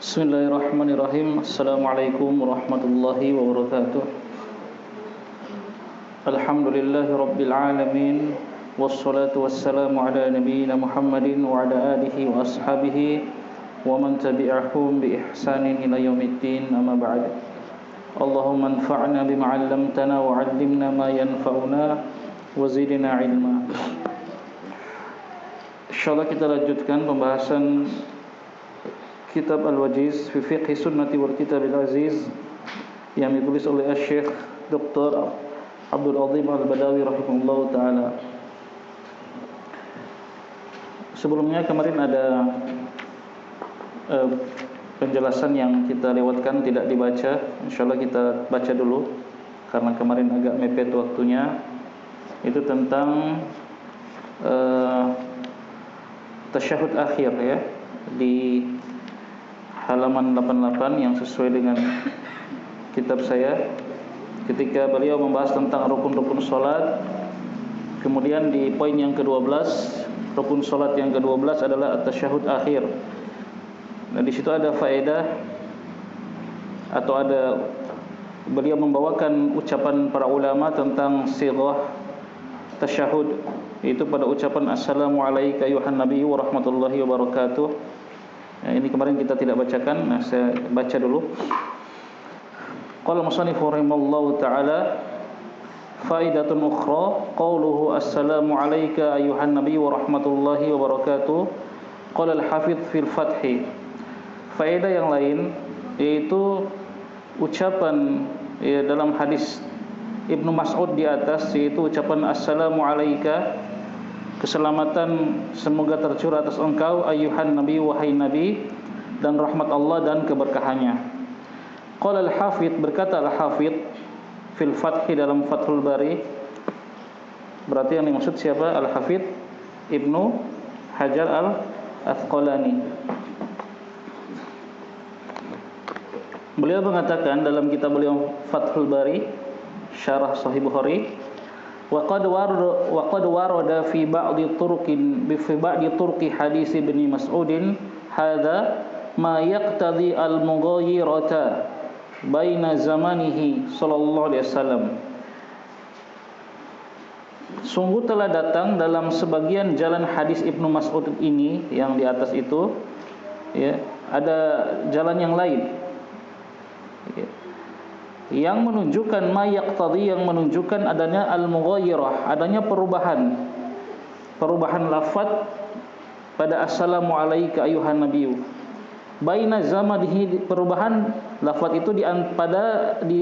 Bismillahirrahmanirrahim. Assalamualaikum warahmatullahi wabarakatuh. Alhamdulillahi rabbil alamin. Wassalatu wassalamu ala nabiyyina Muhammadin wa ala alihi wa ashabihi wa man tabi'ahum bi ihsanin ila yaumiddin. Amma ba'd. Allahumma anfa'na bima 'allamtana wa 'allimna ma yanfa'una wa zidna 'ilma. Insyaallah kita lanjutkan pembahasan Kitab Al-Wajiz fi Fiqh Sunnati wal Kitab Al-Aziz yang ditulis oleh Syekh Dr. Abdul Azim Al-Badawi rahimahullah ta'ala. Sebelumnya kemarin ada penjelasan yang kita lewatkan, tidak dibaca. InsyaAllah kita baca dulu karena kemarin agak mepet waktunya. Itu tentang tasyahud akhir ya, di halaman 88 yang sesuai dengan kitab saya. Ketika beliau membahas tentang rukun-rukun salat, kemudian di poin yang ke-12, rukun salat yang ke-12 adalah at-tasyahud akhir. Nah, di situ ada faedah atau ada beliau membawakan ucapan para ulama tentang sighah tasyahud, yaitu pada ucapan assalamu alayka ayuhan nabi wa rahmatullahi wa barakatuh. Ini kemarin kita tidak bacakan. Nah, saya baca dulu. Qala musannif rahimallahu ta'ala, faidatun ukhra qauluhu assalamu alayka ayuhan nabi wa rahmatullahi wa barakatuh. Qala al-hafidz fil fathi. Faedah yang lain yaitu ucapan dalam hadis Ibnu Mas'ud di atas, yaitu ucapan assalamu alayka, keselamatan semoga tercurah atas engkau ayuhan nabi, wahai nabi, dan rahmat Allah dan keberkahannya. Qala al-hafidz, berkata al-hafidz fil fathi dalam Fathul Bari. Berarti yang dimaksud siapa? Al-hafidz Ibnu Hajar Al-Asqalani. Beliau mengatakan dalam kitab beliau Fathul Bari syarah Sahih Bukhari, wa qad warada fi ba'di turqi hadis Ibnu Mas'udin hadza ma yaqtadi al-mughayyirata baina zamanihi sallallahu alaihi wasallam. Sungguh telah datang dalam sebagian jalan hadis Ibnu Mas'ud ini yang di atas itu, ya, ada jalan yang lain, ya, yang menunjukkan ma yaqtadi, yang menunjukkan adanya al-mughayyirah, adanya perubahan lafaz pada assalamu alayka ayuhan nabiyyu. Baina zamanihi, perubahan lafaz itu di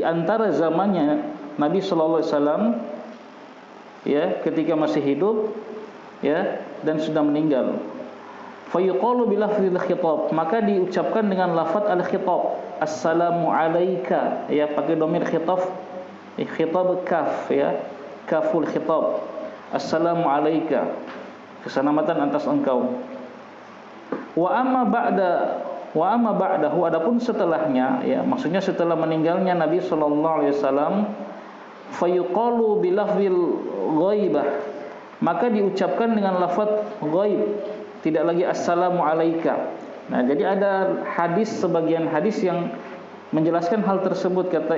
antara zamannya Nabi sallallahu alaihi wasallam, ya, ketika masih hidup, ya, dan sudah meninggal. Fa yuqalu bi lafzil khitab, maka diucapkan dengan lafaz al-khitab, assalamu alayka, ya, pakai dhamir khitab kaf, ya, kaful khitab, assalamu alayka, keselamatan atas engkau. Wa amma ba'dahu, adapun setelahnya, ya, maksudnya setelah meninggalnya Nabi sallallahu alaihi wasallam, fa yuqalu bi lafzil ghaibah, maka diucapkan dengan lafaz ghaib, tidak lagi assalamu alayka. Nah, jadi ada sebagian hadis yang menjelaskan hal tersebut, kata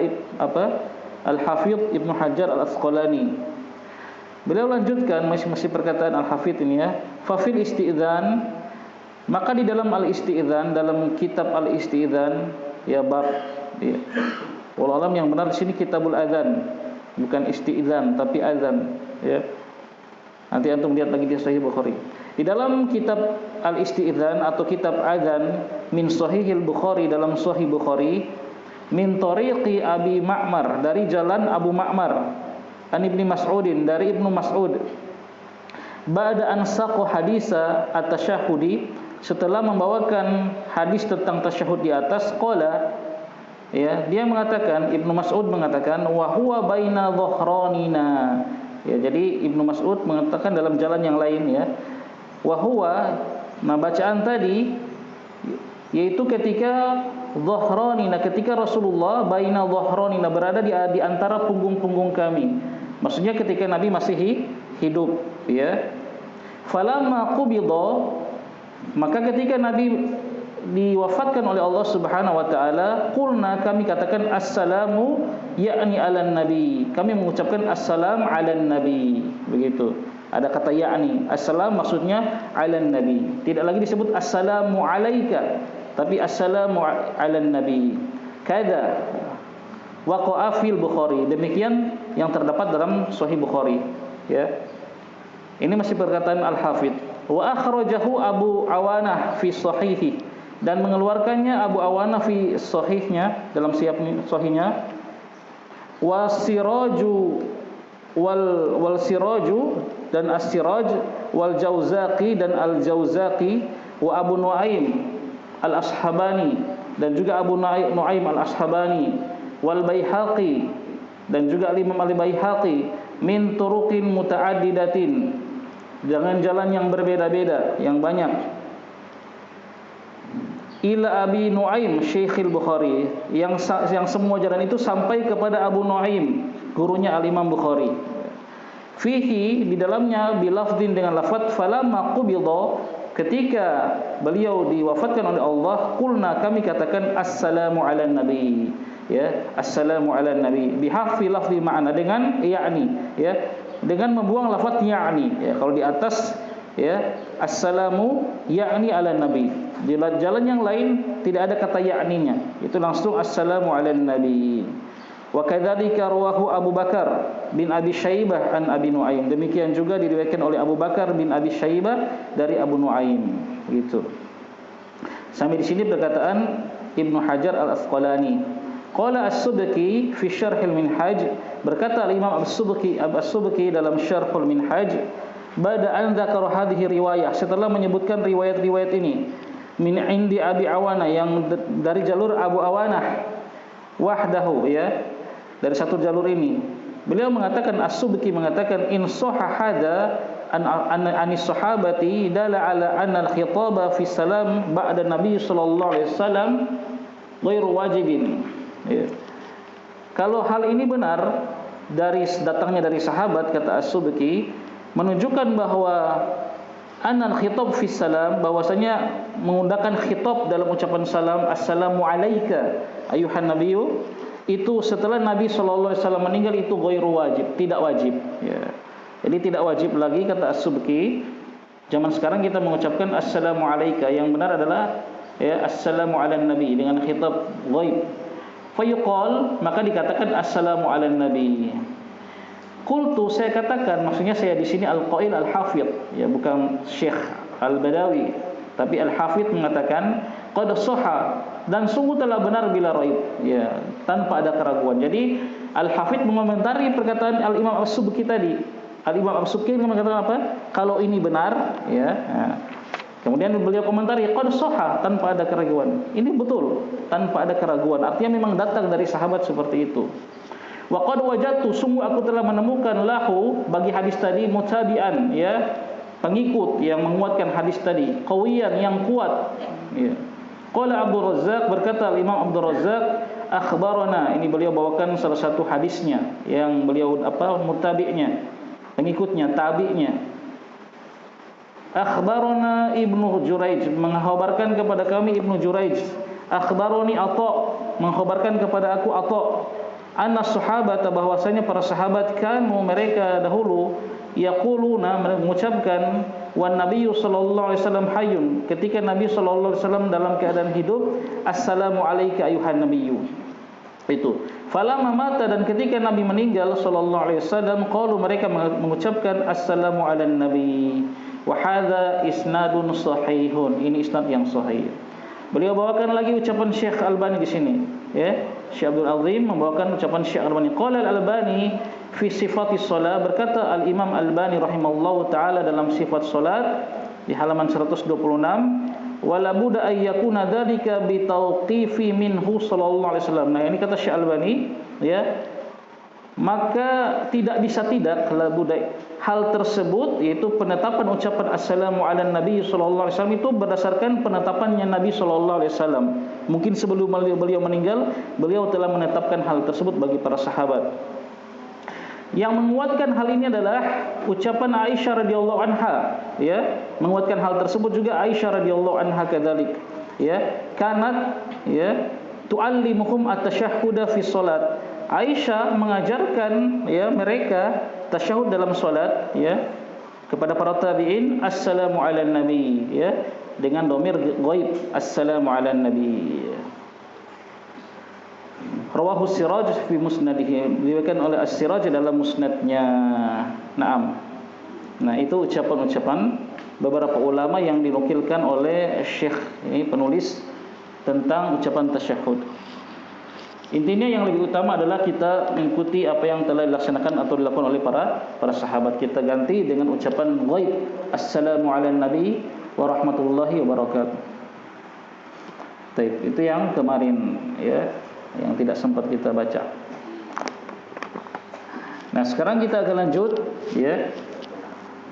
Al-Hafidz Ibnu Hajar Al-Asqalani. Beliau lanjutkan masih perkataan Al-Hafidz ini, ya, fa fil isti'dzan, maka di dalam al-isti'dzan, dalam kitab al-isti'dzan, ya, bab, ya, wallahu alam yang benar di sini kitabul adzan, bukan isti'dzan tapi adzan, ya. Nanti antum lihat lagi di Sahih Bukhari. Di dalam kitab Al-Isti'dzan atau kitab Adzan min Sahihil Bukhari, dalam Sahih Bukhari, min tariqi Abi Ma'mar, dari jalan Abu Ma'mar, an Ibnu Mas'udin, dari Ibnu Mas'ud, ba'da an saqa hadisa at-tasyahudi, setelah membawakan hadis tentang tasyahud di atas, qala, ya, dia mengatakan, Ibnu Mas'ud mengatakan, wa huwa baina dhahranina, ya, jadi Ibnu Mas'ud mengatakan dalam jalan yang lain, ya, wa huwa, nah bacaan tadi yaitu ketika dhahranina, ketika Rasulullah baina dhahranina, berada di antara punggung-punggung kami, maksudnya ketika Nabi masih hidup, ya. Falamma qubida, maka ketika Nabi diwafatkan oleh Allah Subhanahu wa taala, qulna, kami katakan assalamu ya'ni 'alan nabi. Kami mengucapkan assalam 'alan nabi. Begitu. Ada kata ya'ni. Assalam maksudnya 'alan nabi. Tidak lagi disebut assalamu 'alaika, tapi assalamu 'alan nabi. Kada waqa'a fil Bukhari. Demikian yang terdapat dalam Sahih Bukhari, ya. Ini masih perkataan Al-Hafidz. Wa akhrajahu Abu Awanah fi sahihi, dan mengeluarkannya Abu Awanah fi sahihnya, dalam sahihnya. Wa siraju wal siraju, dan as-siraj, wal jauzaqi, dan al-jauzaqi, wa Abu Nuaim al-Ashabani, dan juga Abu Nuaim al-Ashabani, wal Baihaqi, dan juga Imam al-Baihaqi, min turuqin mutaaddidatin, dengan jalan yang berbeda-beda, yang banyak. Ila Abi Nuaim Syekhil Bukhari, yang semua jalan itu sampai kepada Abu Nuaim, gurunya Al-Imam Bukhari. Fihi, di dalamnya, bilafdin, dengan lafaz, falamma qubida, ketika beliau diwafatkan oleh Allah, qulna, kami katakan assalamu ala nabi, ya, assalamu ala nabi, bihaffi lafzi ma'na, dengan ya'ni, ya, dengan membuang lafaz ya'ni, ya. Kalau di atas, ya, assalamu ya'ni ala nabi, di jalan yang lain tidak ada kata ya'ninya, itu langsung assalamu ala nabi. Wa kadzalika rawahu Abu Bakar bin Abi Syaibah an Abi Nuaim. Demikian juga diriwayatkan oleh Abu Bakar bin Abi Syaibah dari Abu Nuaim, gitu. Sampai di sini perkataan Ibnu Hajar Al-Asqalani. Qala As-Subki fi Syarhil Minhaj, berkata Imam As-Subki dalam Syarhul Minhaj, ba'da an dzakara hadhihi riwayah, setelah menyebutkan riwayat-riwayat ini, min indi Abi Awanah, yang dari jalur Abu Awanah wahdahu, ya, dari satu jalur ini. Beliau mengatakan, As-Subki mengatakan, in sahha hadza anis sahabati dala ala anna al-khitaba fi salam ba'da Nabi sallallahu alaihi wasallam ghairu wajibin. Ya. Kalau hal ini benar, datangnya dari sahabat, kata As-Subki, menunjukkan bahwa anal khitab fi salam, bahwasanya menggunakan khitab dalam ucapan salam, assalamu alayka ayuhan nabiyyu, itu setelah Nabi sallallahu alaihi wasallam meninggal, itu ghairu wajib, tidak wajib, ya. Jadi tidak wajib lagi, kata As-Subki. Zaman sekarang kita mengucapkan assalamu alayka, yang benar adalah, ya, assalamu ala nabi dengan khitab ghaib. Fayuqal, maka dikatakan assalamu ala nabi. Qultu, saya katakan, maksudnya saya di sini al-qail al-hafidh, ya, bukan Syekh Al-Badawi, tapi al-hafidh mengatakan qad sahha, dan sungguh telah benar bila raib, ya, tanpa ada keraguan. Jadi al-hafidh mengomentari perkataan al-Imam As-Subki tadi. Al-Imam As-Subki mengatakan apa? Kalau ini benar, ya. Nah, kemudian beliau komentari qad sahha, tanpa ada keraguan. Ini betul, tanpa ada keraguan. Artinya memang datang dari sahabat seperti itu. Wa qad wajadtu, sungguh aku telah menemukan lahu, bagi hadis tadi, mutabi'an, ya, pengikut yang menguatkan hadis tadi, qawiyan, yang kuat, ya. Qala Abdul Razzaq, berkata Imam Abdul Razzaq, akhbarana, ini beliau bawakan salah satu hadisnya yang beliau mutabi'nya, pengikutnya, tabi'nya. Akhbarana Ibnu Juraij, mengkhabarkan kepada kami Ibnu Juraij. Akhbarani Atha, mengkhabarkan kepada aku Atha, anna sahabat, bahwasanya para sahabat, kanu, mereka dahulu, yaquluna, mengucapkan, wan nabiyyu sallallahu alaihi wasallam hayyun, ketika Nabi sallallahu alaihi wasallam dalam keadaan hidup, assalamu alayka ayuhan nabiyyu. Itu. Falamma mata, dan ketika Nabi meninggal sallallahu alaihi wasallam, qalu, mereka mengucapkan assalamu ala nabi. Wa hadza isnadun sahihun, ini isnad yang sahih. Beliau bawakan lagi ucapan Syekh Albani di sini, ya. Syekh Abdul Azim membawakan ucapan Syekh Albani. Qala Al-Albani fi sifatis shalah, berkata Al-Imam Albani rahimallahu taala dalam sifat salat di halaman 126, wala budda ay yakuna dzalika bi tauqifi minhu sallallahu alaihi wasallam. Nah, ini kata Syekh Albani, ya, maka tidak bisa tidak hal tersebut, yaitu penetapan ucapan assalamu ala nabi sallallahu alaihi wasallam, itu berdasarkan penetapannya Nabi sallallahu alaihi wasallam. Mungkin sebelum beliau meninggal, beliau telah menetapkan hal tersebut bagi para sahabat. Yang menguatkan hal ini adalah ucapan Aisyah radhiyallahu anha, ya, menguatkan hal tersebut juga Aisyah radhiyallahu anha kadzalik, ya. kanat ya tu'allimuhum at-tasyahhuda fi shalat. Aisyah mengajarkan ya mereka tasyahud dalam salat ya kepada para tabi'in, assalamu ala nabi ya, dengan dhamir ghaib, assalamu ala nabi. Rawahu Siraj fi musnadihi, diriwayatkan oleh As-Siraj dalam musnadnya. Naam. Nah, itu ucapan-ucapan beberapa ulama yang dinukilkan oleh Syekh ini penulis tentang ucapan tasyahud. Intinya yang lebih utama adalah kita mengikuti apa yang telah dilaksanakan atau dilakukan oleh para sahabat. Kita ganti dengan ucapan ghaib, assalamu ala nabi wa rahmatullahi wa barakatuh. Baik, itu yang kemarin ya, yang tidak sempat kita baca. Nah, sekarang kita akan lanjut ya.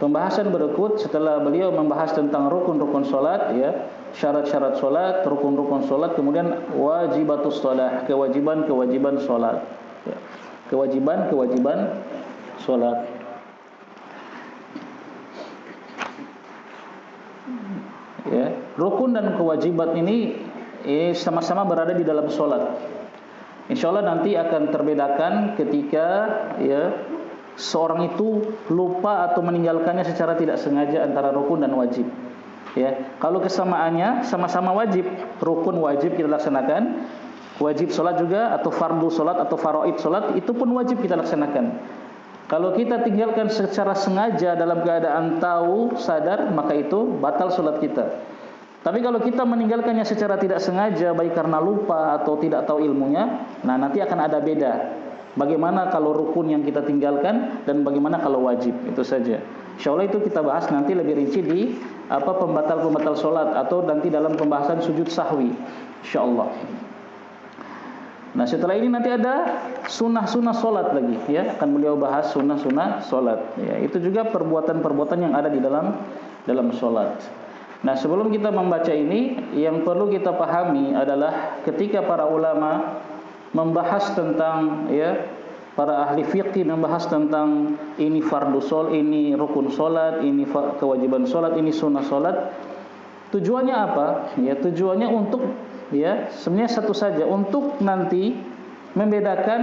Pembahasan berikut setelah beliau membahas tentang rukun-rukun salat ya, syarat-syarat salat, rukun-rukun salat, kemudian wajibatus shalah, kewajiban-kewajiban salat. Ya. Kewajiban-kewajiban salat. Ya, rukun dan kewajiban ini sama-sama berada di dalam salat. Insyaallah nanti akan terbedakan ketika ya seorang itu lupa atau meninggalkannya secara tidak sengaja antara rukun dan wajib. Ya, kalau kesamaannya sama-sama wajib, rukun wajib kita laksanakan, wajib salat juga atau fardu salat atau faraid salat itu pun wajib kita laksanakan. Kalau kita tinggalkan secara sengaja dalam keadaan tahu, sadar, maka itu batal salat kita. Tapi kalau kita meninggalkannya secara tidak sengaja, baik karena lupa atau tidak tahu ilmunya, nah nanti akan ada beda. Bagaimana kalau rukun yang kita tinggalkan dan bagaimana kalau wajib, itu saja. Insyaallah itu kita bahas nanti lebih rinci di pembatal-pembatal salat atau nanti dalam pembahasan sujud sahwi, insyaallah. Nah, setelah ini nanti ada sunnah-sunnah salat lagi ya, akan beliau bahas sunnah-sunnah salat ya. Itu juga perbuatan-perbuatan yang ada di dalam salat. Nah, sebelum kita membaca ini, yang perlu kita pahami adalah ketika para ulama membahas tentang ya, para ahli fiqih membahas tentang ini fardu salat, ini rukun salat, ini kewajiban salat, ini sunnah salat. Tujuannya apa? Ya, tujuannya untuk ya, sebenarnya satu saja, untuk nanti membedakan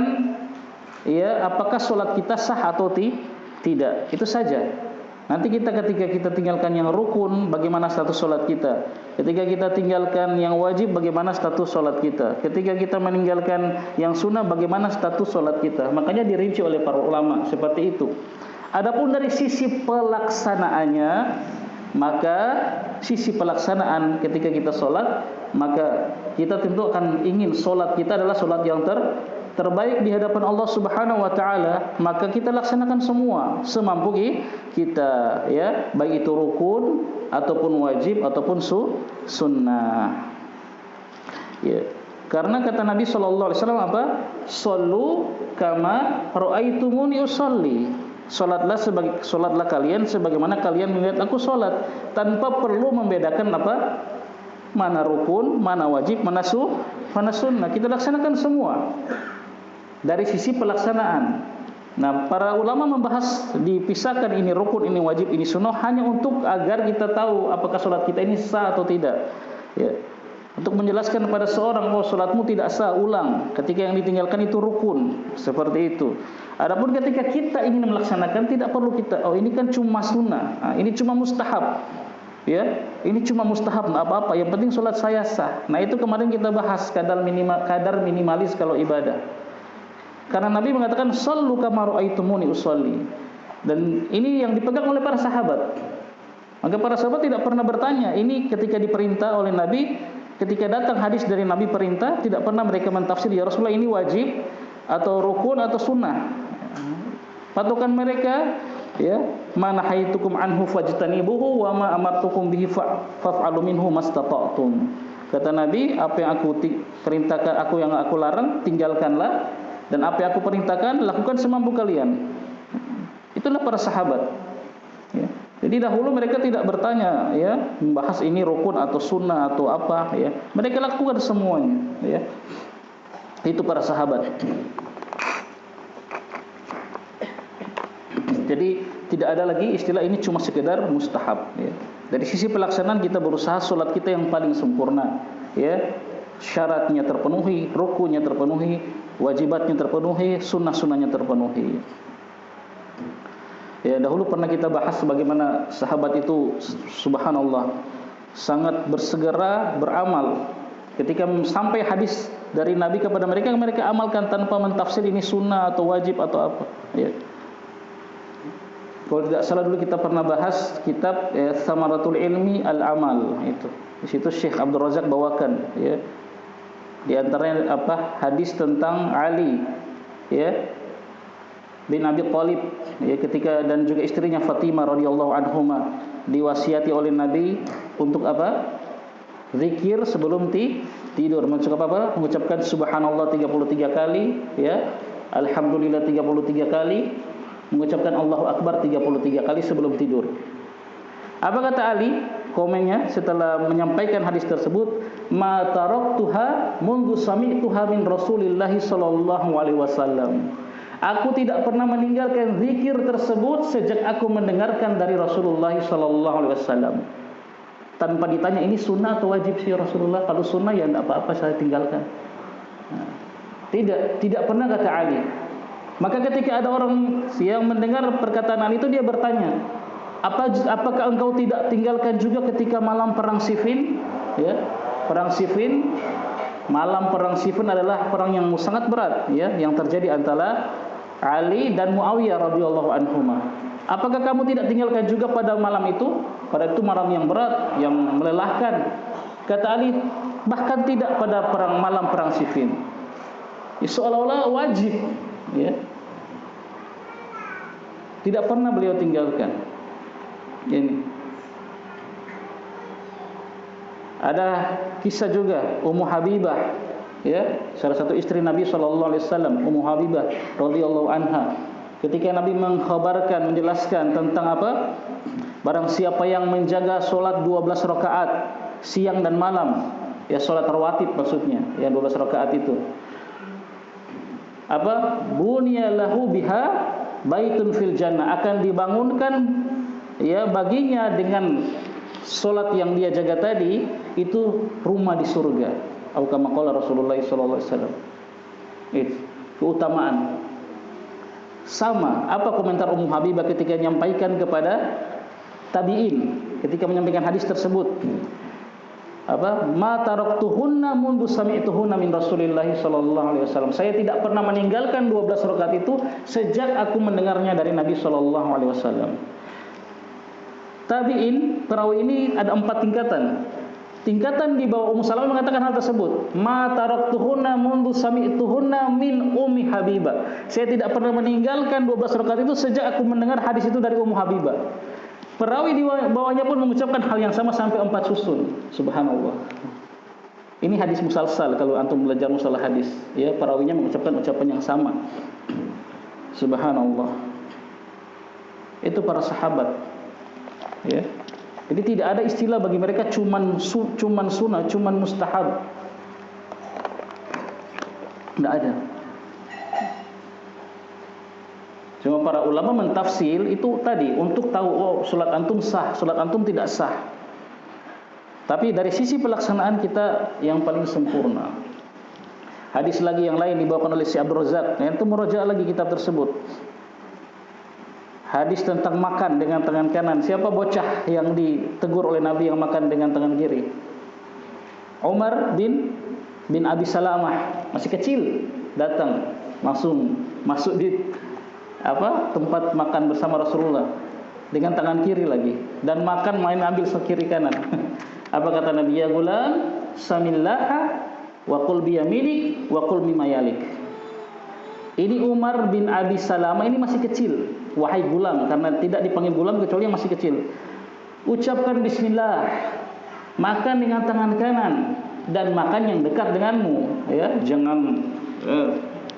ya apakah salat kita sah atau tidak. Itu saja. Nanti ketika kita tinggalkan yang rukun, bagaimana status salat kita? Ketika kita tinggalkan yang wajib, bagaimana status salat kita? Ketika kita meninggalkan yang sunnah, bagaimana status salat kita? Makanya dirinci oleh para ulama seperti itu. Adapun dari sisi pelaksanaannya, maka sisi pelaksanaan ketika kita salat, maka kita tentu akan ingin salat kita adalah salat yang terbaik di hadapan Allah Subhanahu wa taala, maka kita laksanakan semua semampu kita ya, baik itu rukun ataupun wajib ataupun sunnah. Ya. Karena kata Nabi sallallahu alaihi wasallam apa? Shallu kama raaitumuni usolli. Salatlah kalian sebagaimana kalian melihat aku salat, tanpa perlu membedakan apa? Mana rukun, mana wajib, mana sunnah. Kita laksanakan semua. Dari sisi pelaksanaan. Nah, para ulama membahas dipisahkan ini rukun, ini wajib, ini sunnah hanya untuk agar kita tahu apakah salat kita ini sah atau tidak. Ya. Untuk menjelaskan kepada seorang, oh salatmu tidak sah, ulang. Ketika yang ditinggalkan itu rukun, seperti itu. Adapun ketika kita ingin melaksanakan, tidak perlu kita, oh ini kan cuma sunnah, nah, ini cuma mustahab. Ya, ini cuma mustahab, enggak apa-apa. Yang penting salat saya sah. Nah, itu kemarin kita bahas kadar minimalis kalau ibadah. Karena Nabi mengatakan shallu kama raaitumuni usolli. Dan ini yang dipegang oleh para sahabat. Maka para sahabat tidak pernah bertanya. Ini ketika diperintah oleh Nabi, ketika datang hadis dari Nabi perintah, tidak pernah mereka mentafsir, ya Rasulullah ini wajib atau rukun atau sunnah. Patokan mereka ya, mana haitukum anhu fajtanibuhu wa ma amartukum bihi fa'alu minhu mastata'tum. Kata Nabi, apa yang aku perintahkan, yang aku larang, tinggalkanlah. Dan apa yang aku perintahkan, lakukan semampu kalian. Itulah para sahabat. Ya. Jadi dahulu mereka tidak bertanya, ya, membahas ini rukun atau sunnah atau apa. Ya. Mereka lakukan semuanya. Ya. Itu para sahabat. Jadi tidak ada lagi istilah ini cuma sekedar mustahab. Ya. Dari sisi pelaksanaan kita berusaha solat kita yang paling sempurna. ya, syaratnya terpenuhi, rukunya terpenuhi, wajibatnya terpenuhi, sunnah-sunnahnya terpenuhi. Ya, dahulu pernah kita bahas bagaimana sahabat itu subhanallah sangat bersegera beramal. Ketika sampai hadis dari Nabi kepada mereka, mereka amalkan tanpa mentafsir ini sunnah atau wajib atau apa. Ya. Kalau tidak salah dulu kita pernah bahas kitab Thamaratul Ilmi Al-Amal itu. Di situ Syekh Abdul Razak bawakan, ya. Di antaranya hadis tentang Ali, ya, bin Abi Thalib, ya, ketika dan juga istrinya Fatimah radhiyallahu anhuma diwasiati oleh Nabi untuk zikir sebelum tidur. Mengucapkan subhanallah 33 kali, ya, alhamdulillah 33 kali, mengucapkan Allahu Akbar 33 kali sebelum tidur. Apa kata Ali? Komennya setelah menyampaikan hadis tersebut, ma taraktuha mundu sami'tuha min Rasulillah sallallahu alaihi wasallam. Aku tidak pernah meninggalkan zikir tersebut sejak aku mendengarkan dari Rasulullah sallallahu alaihi wasallam. Tanpa ditanya ini sunnah atau wajib sih Rasulullah. Kalau sunnah ya tidak apa-apa saya tinggalkan. Tidak pernah kata Ali. Maka ketika ada orang yang mendengar perkataan Ali itu, dia bertanya, apakah engkau tidak tinggalkan juga ketika malam perang Siffin? Ya, perang Siffin, malam perang Siffin adalah perang yang sangat berat, ya, yang terjadi antara Ali dan Muawiyah radhiyallahu anhuma. Apakah kamu tidak tinggalkan juga pada malam itu? Pada itu malam yang berat, yang melelahkan. Kata Ali, bahkan tidak pada malam perang Siffin. Ya, seolah-olah wajib, ya. Tidak pernah beliau tinggalkan. Ini. Ada kisah juga Ummu Habibah, ya, salah satu istri Nabi sallallahu alaihi wasallam, Ummu Habibah radhiyallahu anha. Ketika Nabi mengkhabarkan, menjelaskan tentang barang siapa yang menjaga solat 12 rakaat siang dan malam, ya, solat rawatib maksudnya, ya, 12 rakaat itu. Bunya lahu biha baitun fil jannah, akan dibangunkan, ya, baginya dengan solat yang dia jaga tadi itu rumah di surga. Atau kama qala Rasulullah sallallahu alaihi wasallam. Itu keutamaan. Sama, apa komentar Ummu Habibah ketika menyampaikan kepada tabi'in, ketika menyampaikan hadis tersebut? Ma taraktuhunna mundu sami'tuhunna min Rasulillah sallallahu alaihi wasallam. Saya tidak pernah meninggalkan 12 rakaat itu sejak aku mendengarnya dari Nabi sallallahu alaihi wasallam. Tabi'in, perawi ini ada 4 tingkatan. Tingkatan di bawah Ummu Salamah mengatakan hal tersebut. Ma taraktuhunna mundu sami'tuhunna min Ummi Habibah. Saya tidak pernah meninggalkan 12 rakaat itu sejak aku mendengar hadis itu dari Ummu Habibah. Perawi di bawahnya pun mengucapkan hal yang sama sampai 4 susun. Subhanallah. Ini hadis musalsal kalau antum belajar mustalah hadis, ya, perawinya mengucapkan ucapan yang sama. Subhanallah. Itu para sahabat. Ya. Jadi tidak ada istilah bagi mereka cuman sunnah, cuman mustahab. Tidak ada. Cuma para ulama mentafsir itu tadi untuk tahu, salat antum sah, salat antum tidak sah. Tapi dari sisi pelaksanaan kita yang paling sempurna. Hadis lagi yang lain dibawakan oleh Syekh Abdul Razak, itu merajaah lagi kitab tersebut. Hadis tentang makan dengan tangan kanan. Siapa bocah yang ditegur oleh Nabi yang makan dengan tangan kiri? Umar bin Abi Salamah, masih kecil, datang langsung masuk di tempat makan bersama Rasulullah dengan tangan kiri lagi, dan makan main ambil kiri kanan. Apa kata Nabi? Ya gulam, samillaha wa qul bi yaminik wa qul mimma yalik. Ini Umar bin Abi Salamah ini masih kecil. Wahai gulam, karena tidak dipanggil gulam kecuali yang masih kecil. Ucapkan bismillah, makan dengan tangan kanan, dan makan yang dekat denganmu, ya. Jangan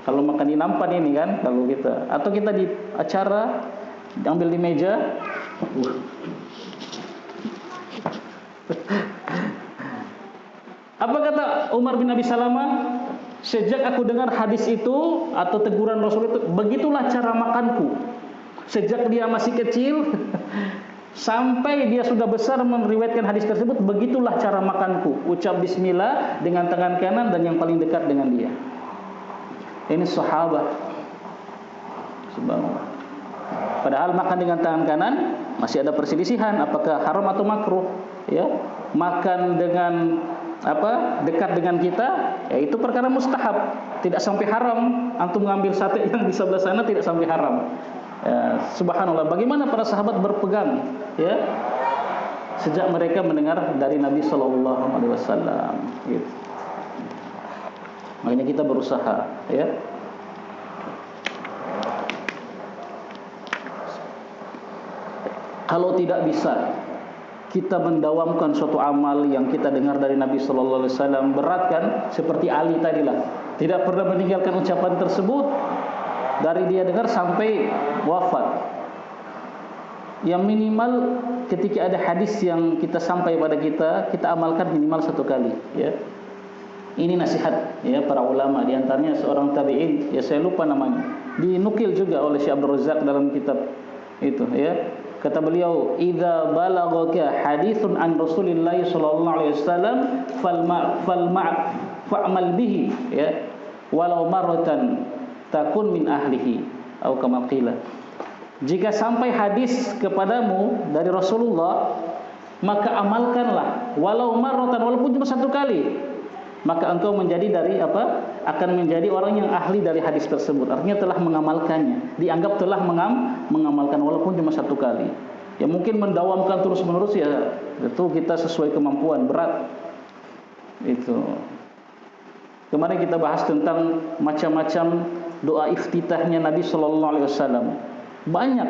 kalau makan di nampan ini kan, kalau kita, atau kita di acara ambil di meja. Apa kata Umar bin Abi Salamah? Sejak aku dengar hadis itu atau teguran Rasul itu, begitulah cara makanku. Sejak dia masih kecil Sampai dia sudah besar meriwayatkan hadis tersebut, begitulah cara makanku, ucap bismillah dengan tangan kanan dan yang paling dekat dengan dia. Ini sahabat. Subhanallah. Padahal makan dengan tangan kanan masih ada perselisihan apakah haram atau makruh, ya. Makan dengan dekat dengan kita, ya itu perkara mustahab, tidak sampai haram. Antum mengambil sate yang di sebelah sana tidak sampai haram. Ya, subhanallah, bagaimana para sahabat berpegang, ya, sejak mereka mendengar dari Nabi sallallahu alaihi wasallam, gitu. Makanya kita berusaha, ya. Kalau tidak bisa kita mendawamkan suatu amal yang kita dengar dari Nabi sallallahu alaihi wasallam, berat kan? Seperti Ali tadilah, tidak pernah meninggalkan ucapan tersebut dari dia dengar sampai wafat. Yang minimal ketika ada hadis yang kita sampai pada kita amalkan minimal 1 kali, ya. Ini nasihat, ya, para ulama, di antaranya seorang tabi'in, ya saya lupa namanya, dinukil juga oleh Syekh Abdul Razak dalam kitab itu, ya. Kata beliau, "Idza balaghaka haditsun an Rasulillah sallallahu alaihi wasallam fa'mal bihi, ya, walau marratan takun min ahlihi," atau kama qila. Jika sampai hadis kepadamu dari Rasulullah, maka amalkanlah walau marratan, walaupun cuma 1 kali, maka engkau menjadi akan menjadi orang yang ahli dari hadis tersebut. Artinya telah mengamalkannya, dianggap telah mengamalkan walaupun cuma 1 kali. Ya mungkin mendawamkan terus menerus, ya itu kita sesuai kemampuan, berat. Itu. Kemarin kita bahas tentang macam-macam doa iftitahnya Nabi sallallahu alaihi wasallam. Banyak.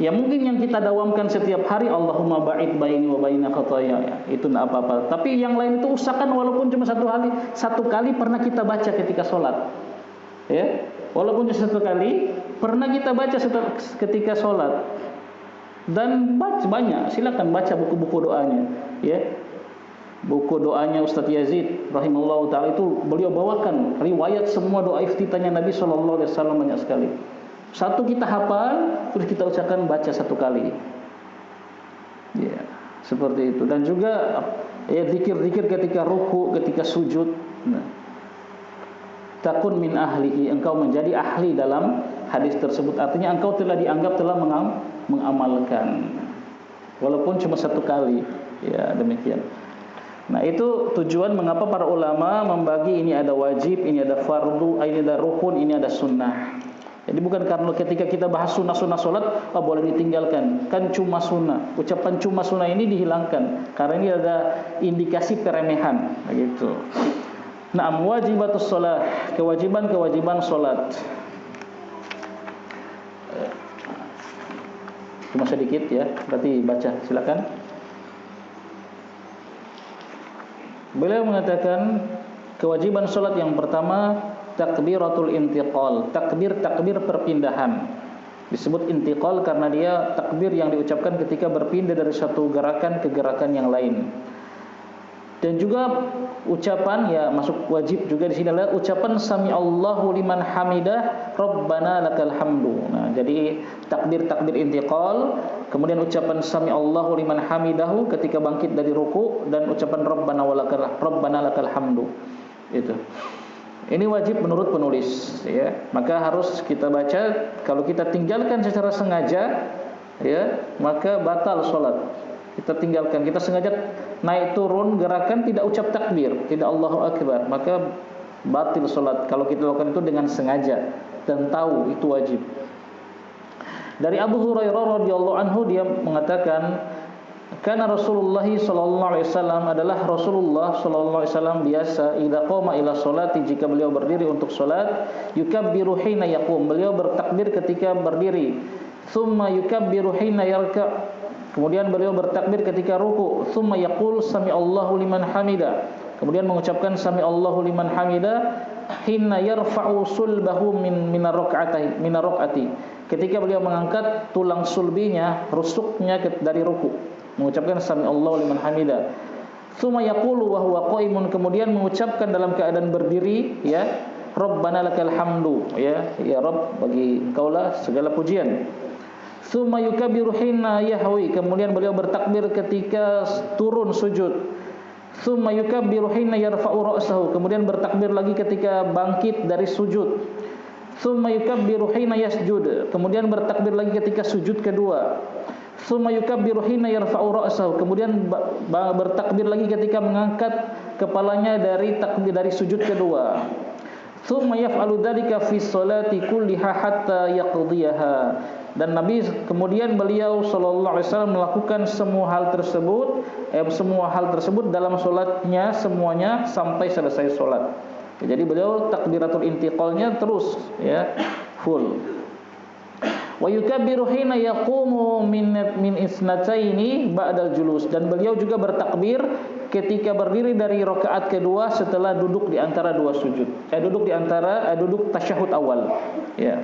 Ya mungkin yang kita dawamkan setiap hari, Allahumma ba'id baini wa baina khataaya, itu enggak apa-apa. Tapi yang lain itu usahakan walaupun cuma 1 kali pernah kita baca ketika sholat, ya. Walaupun cuma 1 kali pernah kita baca ketika sholat. Dan baca banyak, silakan baca buku-buku doanya, ya. Buku doanya Ustaz Yazid rahimahullah taala itu beliau bawakan riwayat semua doa iftitahnya Nabi sallallahu alaihi wasallam, banyak sekali. 1 kita hafal, terus kita ucapkan baca 1 kali. Ya, seperti itu. Dan juga ya zikir-zikir ketika ruku, ketika sujud. Nah, takun min ahlihi, engkau menjadi ahli dalam hadis tersebut. Artinya engkau telah dianggap telah mengamalkan walaupun cuma 1 kali. Ya, demikian. Nah, itu tujuan mengapa para ulama membagi ini ada wajib, ini ada fardu, ini ada rukun, ini ada sunnah. Jadi bukan karena ketika kita bahas sunnah-sunnah solat, boleh ditinggalkan, kan cuma sunnah. Ucapan cuma sunnah ini dihilangkan karena ini ada indikasi keremehan, begitu. Nah, wajibatus shalah, kewajiban solat. Cuma sedikit, ya, berarti baca, silakan. Beliau mengatakan kewajiban solat yang pertama takbiratul intiqal, takbir perpindahan. Disebut intiqal karena dia takbir yang diucapkan ketika berpindah dari satu gerakan ke gerakan yang lain. Dan juga ucapan, ya masuk wajib juga di sini adalah ucapan sami Allahu liman hamidah rabbana lakal hamdu. Nah, jadi takbir intiqal, kemudian ucapan sami Allahu liman hamidahu ketika bangkit dari ruku, dan ucapan rabbana lakal hamdu. Itu. Ini wajib menurut penulis, ya. Maka harus kita baca. Kalau kita tinggalkan secara sengaja, ya, maka batal salat. Kita tinggalkan, kita sengaja naik turun gerakan tidak ucap takbir, tidak Allahu akbar, maka batil salat. Kalau kita lakukan itu dengan sengaja dan tahu itu wajib. Dari Abu Hurairah radhiyallahu anhu, dia mengatakan, karena Rasulullah sallallahu alaihi wasallam adalah Rasulullah sallallahu alaihi wasallam biasa idza qama ila sholati, jika beliau berdiri untuk salat, yukabbiru hina yaqum, beliau bertakbir ketika berdiri, thumma yukabbiru hina yarka', kemudian beliau bertakbir ketika ruku, thumma yaqul sami Allahu liman hamida, kemudian mengucapkan sami Allahu liman hamida hina yarfa'u sulbahu min ar-rak'ati, ketika beliau mengangkat tulang sulbinya, rusuknya dari ruku, mengucapkan sami Allahu liman hamida. Tsumma yaqulu wa huwa qaimun, kemudian mengucapkan dalam keadaan berdiri, ya, Rabbana lakal hamdu, ya Rabb, bagi Engkaulah segala pujian. Tsumma yukabbiru hina yahwi, kemudian beliau bertakbir ketika turun sujud. Tsumma yukabbiru hina yarfa'u ra'sahu, kemudian bertakbir lagi ketika bangkit dari sujud. Tsumma yukabbiru hina yasjud, kemudian bertakbir lagi ketika sujud kedua. Tsumma yukabbiru hina yarfa'u ra'sahu, kemudian bertakbir lagi ketika mengangkat kepalanya dari sujud kedua. Tsumma yaf'alu dzalika fi sholati kulliha hatta yaqdiyaha. Dan Nabi kemudian beliau sallallahu alaihi wasallam melakukan semua hal tersebut dalam salatnya semuanya sampai selesai salat. Jadi beliau takbiratul intiqalnya terus ya, full. Wa yukabbiru hina yaqumu min isnataini ba'dal julus, dan beliau juga bertakbir ketika berdiri dari rakaat kedua setelah duduk di antara dua sujud. Duduk tasyahud awal. Ya.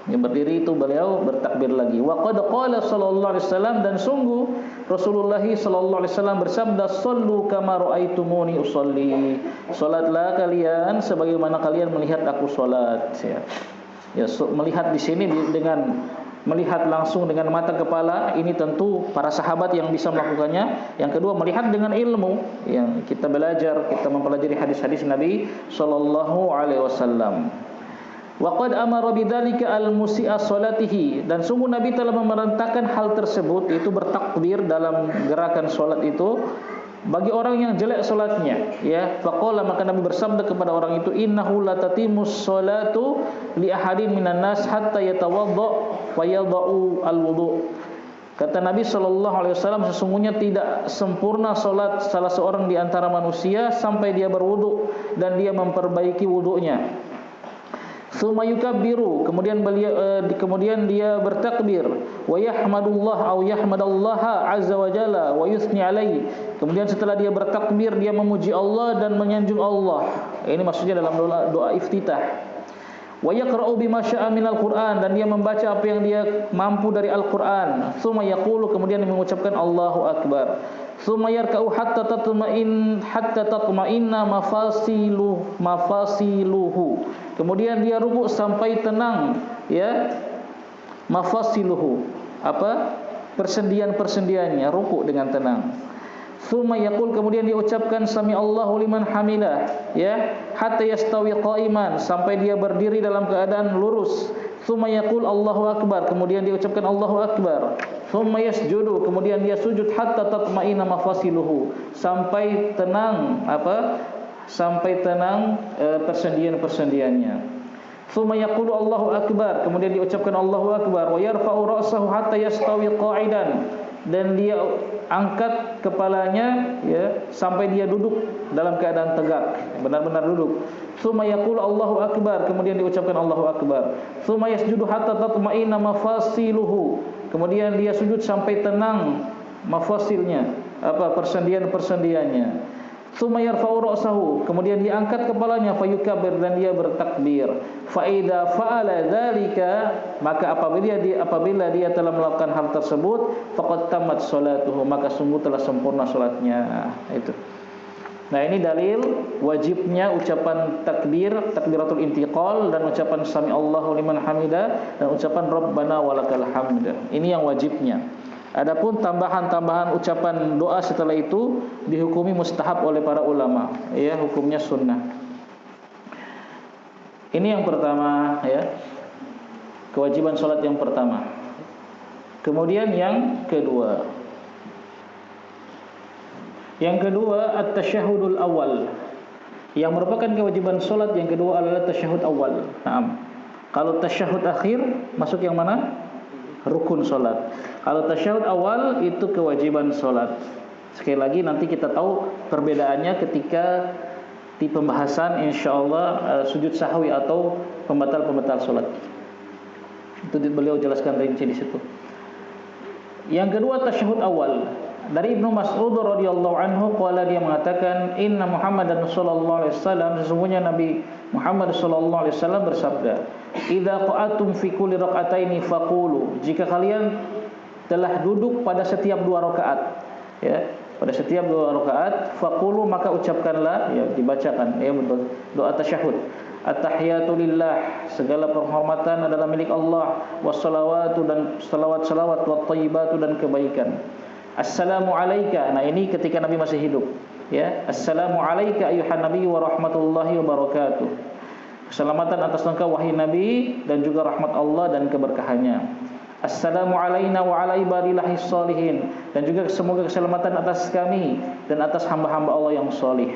Yang berdiri itu beliau bertakbir lagi. Wa qad qala sallallahu alaihi wasallam, dan sungguh Rasulullah sallallahu alaihi wasallam bersabda, "Shallu kama raaitumuni usolli." Salatlah kalian sebagaimana kalian melihat aku salat. Ya, melihat di sini dengan melihat langsung dengan mata kepala, ini tentu para sahabat yang bisa melakukannya. Yang kedua, melihat dengan ilmu yang kita belajar, kita mempelajari hadis-hadis Nabi sallallahu alaihi wasallam. Wa qad amara bidzalika al-musi'a salatihi, dan sungguh Nabi telah memerintahkan hal tersebut, yaitu bertakbir dalam gerakan salat itu bagi orang yang jelek salatnya, ya. Faqala, maka Nabi bersabda kepada orang itu, innahu la tatimus salatu li ahadin minan nas hatta yatawadda wa yadau al-wudu. Kata Nabi sallallahu alaihi wasallam, sesungguhnya tidak sempurna salat salah seorang di antara manusia sampai dia berwudu dan dia memperbaiki wudunya. Tsumma yukabbiru, kemudian dia bertakbir, wa yahmadullah au yahmadallaha azza wa jalla wa yusni alaihi. Kemudian setelah dia bertakbir, dia memuji Allah dan menyanjung Allah. Ini maksudnya dalam doa iftitah. Wa yaqra'u bima syaa minal Qur'an, dan dia membaca apa yang dia mampu dari Al-Qur'an. Tsumma yaqulu, kemudian dia mengucapkan Allahu akbar. Tsumma yarka'u hatta tatma'inna mafasiluhu. Kemudian dia rukuk sampai tenang, ya. Mafasiluhu, apa? Persendian-persendiannya, rukuk dengan tenang. Tsumma yaqul, kemudian dia ucapkan sami Allahu liman hamidah, ya, hatta yastawi qa'iman, sampai dia berdiri dalam keadaan lurus. Tsumma yaqul Allahu akbar, kemudian dia ucapkan Allahu akbar. Tsumma yasjudu, kemudian dia sujud hatta tatma'inna mafasiluhu, sampai tenang persendian-persendiannya. Tsumma yaqulu Allahu akbar, kemudian diucapkan Allahu akbar. Wa yarfa'u ra'sahu hatta yastawi qa'idan, dan dia angkat kepalanya, ya, sampai dia duduk dalam keadaan tegak, benar-benar duduk. Tsumma yaqulu Allahu akbar, kemudian diucapkan Allahu akbar. Tsumma yasjudu hatta tatma'inna mafasiluhu, kemudian dia sujud sampai tenang mafasilnya, persendian-persendiannya. Tsumma yarfa'u ra'sahu, kemudian dia angkat kepalanya, fayukabbir, dan dia bertakbir. Fa idza fa'ala dzalika, maka apabila dia telah melakukan hal tersebut, faqad tammat salatuhu, maka sungguh telah sempurna salatnya. Itu. Nah, ini dalil wajibnya ucapan takbiratul intiqal, dan ucapan sami Allahu liman hamidah, dan ucapan rabbana walakal hamd. Ini yang wajibnya. Adapun tambahan-tambahan ucapan doa setelah itu dihukumi mustahab oleh para ulama, ya, hukumnya sunnah. Ini yang pertama, ya, kewajiban salat yang pertama. Kemudian yang kedua, at-tasyahudul awal, yang merupakan kewajiban salat yang kedua adalah tasyahud awal. Naam. Kalau tasyahud akhir masuk yang mana? Rukun salat. Kalau tasyahud awal itu kewajiban salat. Sekali lagi nanti kita tahu perbedaannya ketika di pembahasan insyaallah sujud sahwi atau pembatal salat. Itu beliau jelaskan rinci di situ. Yang kedua tasyahud awal. Dari Ibnu Mas'ud radhiyallahu anhu, qala, dia mengatakan, inna Muhammadan sallallahu alaihi wasallam, sesungguhnya Nabi Muhammad sallallahu alaihi wasallam bersabda, idza qa'atum fi kulli rak'ataini faqulu, jika kalian telah duduk pada setiap dua rakaat, ya, pada setiap dua rakaat, faqulu, maka ucapkanlah, ya, dibacakan, ya, doa tasyahud. At-tahiyatu lillah, segala penghormatan adalah milik Allah. Wassalawatu, dan salawat-salawat, wattayyibatu, dan kebaikan. Assalamu alayka, nah ini ketika Nabi masih hidup, ya. Assalamu alayka ayuhan nabi wa rahmatullahi wa barakatuh. Keselamatan atas engkau wahai Nabi, dan juga rahmat Allah dan keberkahannya. Assalamu alayna wa ala ibadillahis sholihin, dan juga semoga keselamatan atas kami dan atas hamba-hamba Allah yang solih.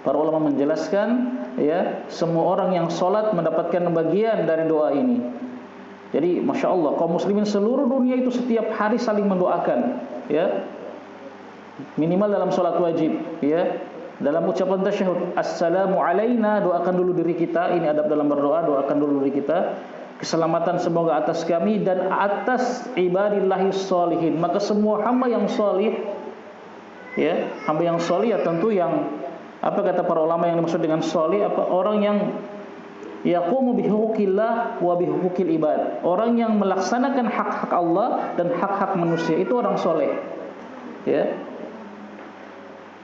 Para ulama menjelaskan, ya, semua orang yang sholat mendapatkan bagian dari doa ini. Jadi masya Allah, kaum muslimin seluruh dunia itu setiap hari saling mendoakan, ya, minimal dalam sholat wajib, ya, dalam ucapan tasyahud. Assalamu alayna, doakan dulu diri kita. Ini adab dalam berdoa, doakan dulu diri kita. Keselamatan semoga atas kami dan atas ibadillahis sholihin. Maka semua hamba yang sholih, ya, hamba yang sholih ya tentu yang, apa kata para ulama yang dimaksud dengan sholih, apa, orang yang yaqumu bihuquqillah wa bihuquqil ibad, orang yang melaksanakan hak-hak Allah dan hak-hak manusia, itu orang soleh, ya.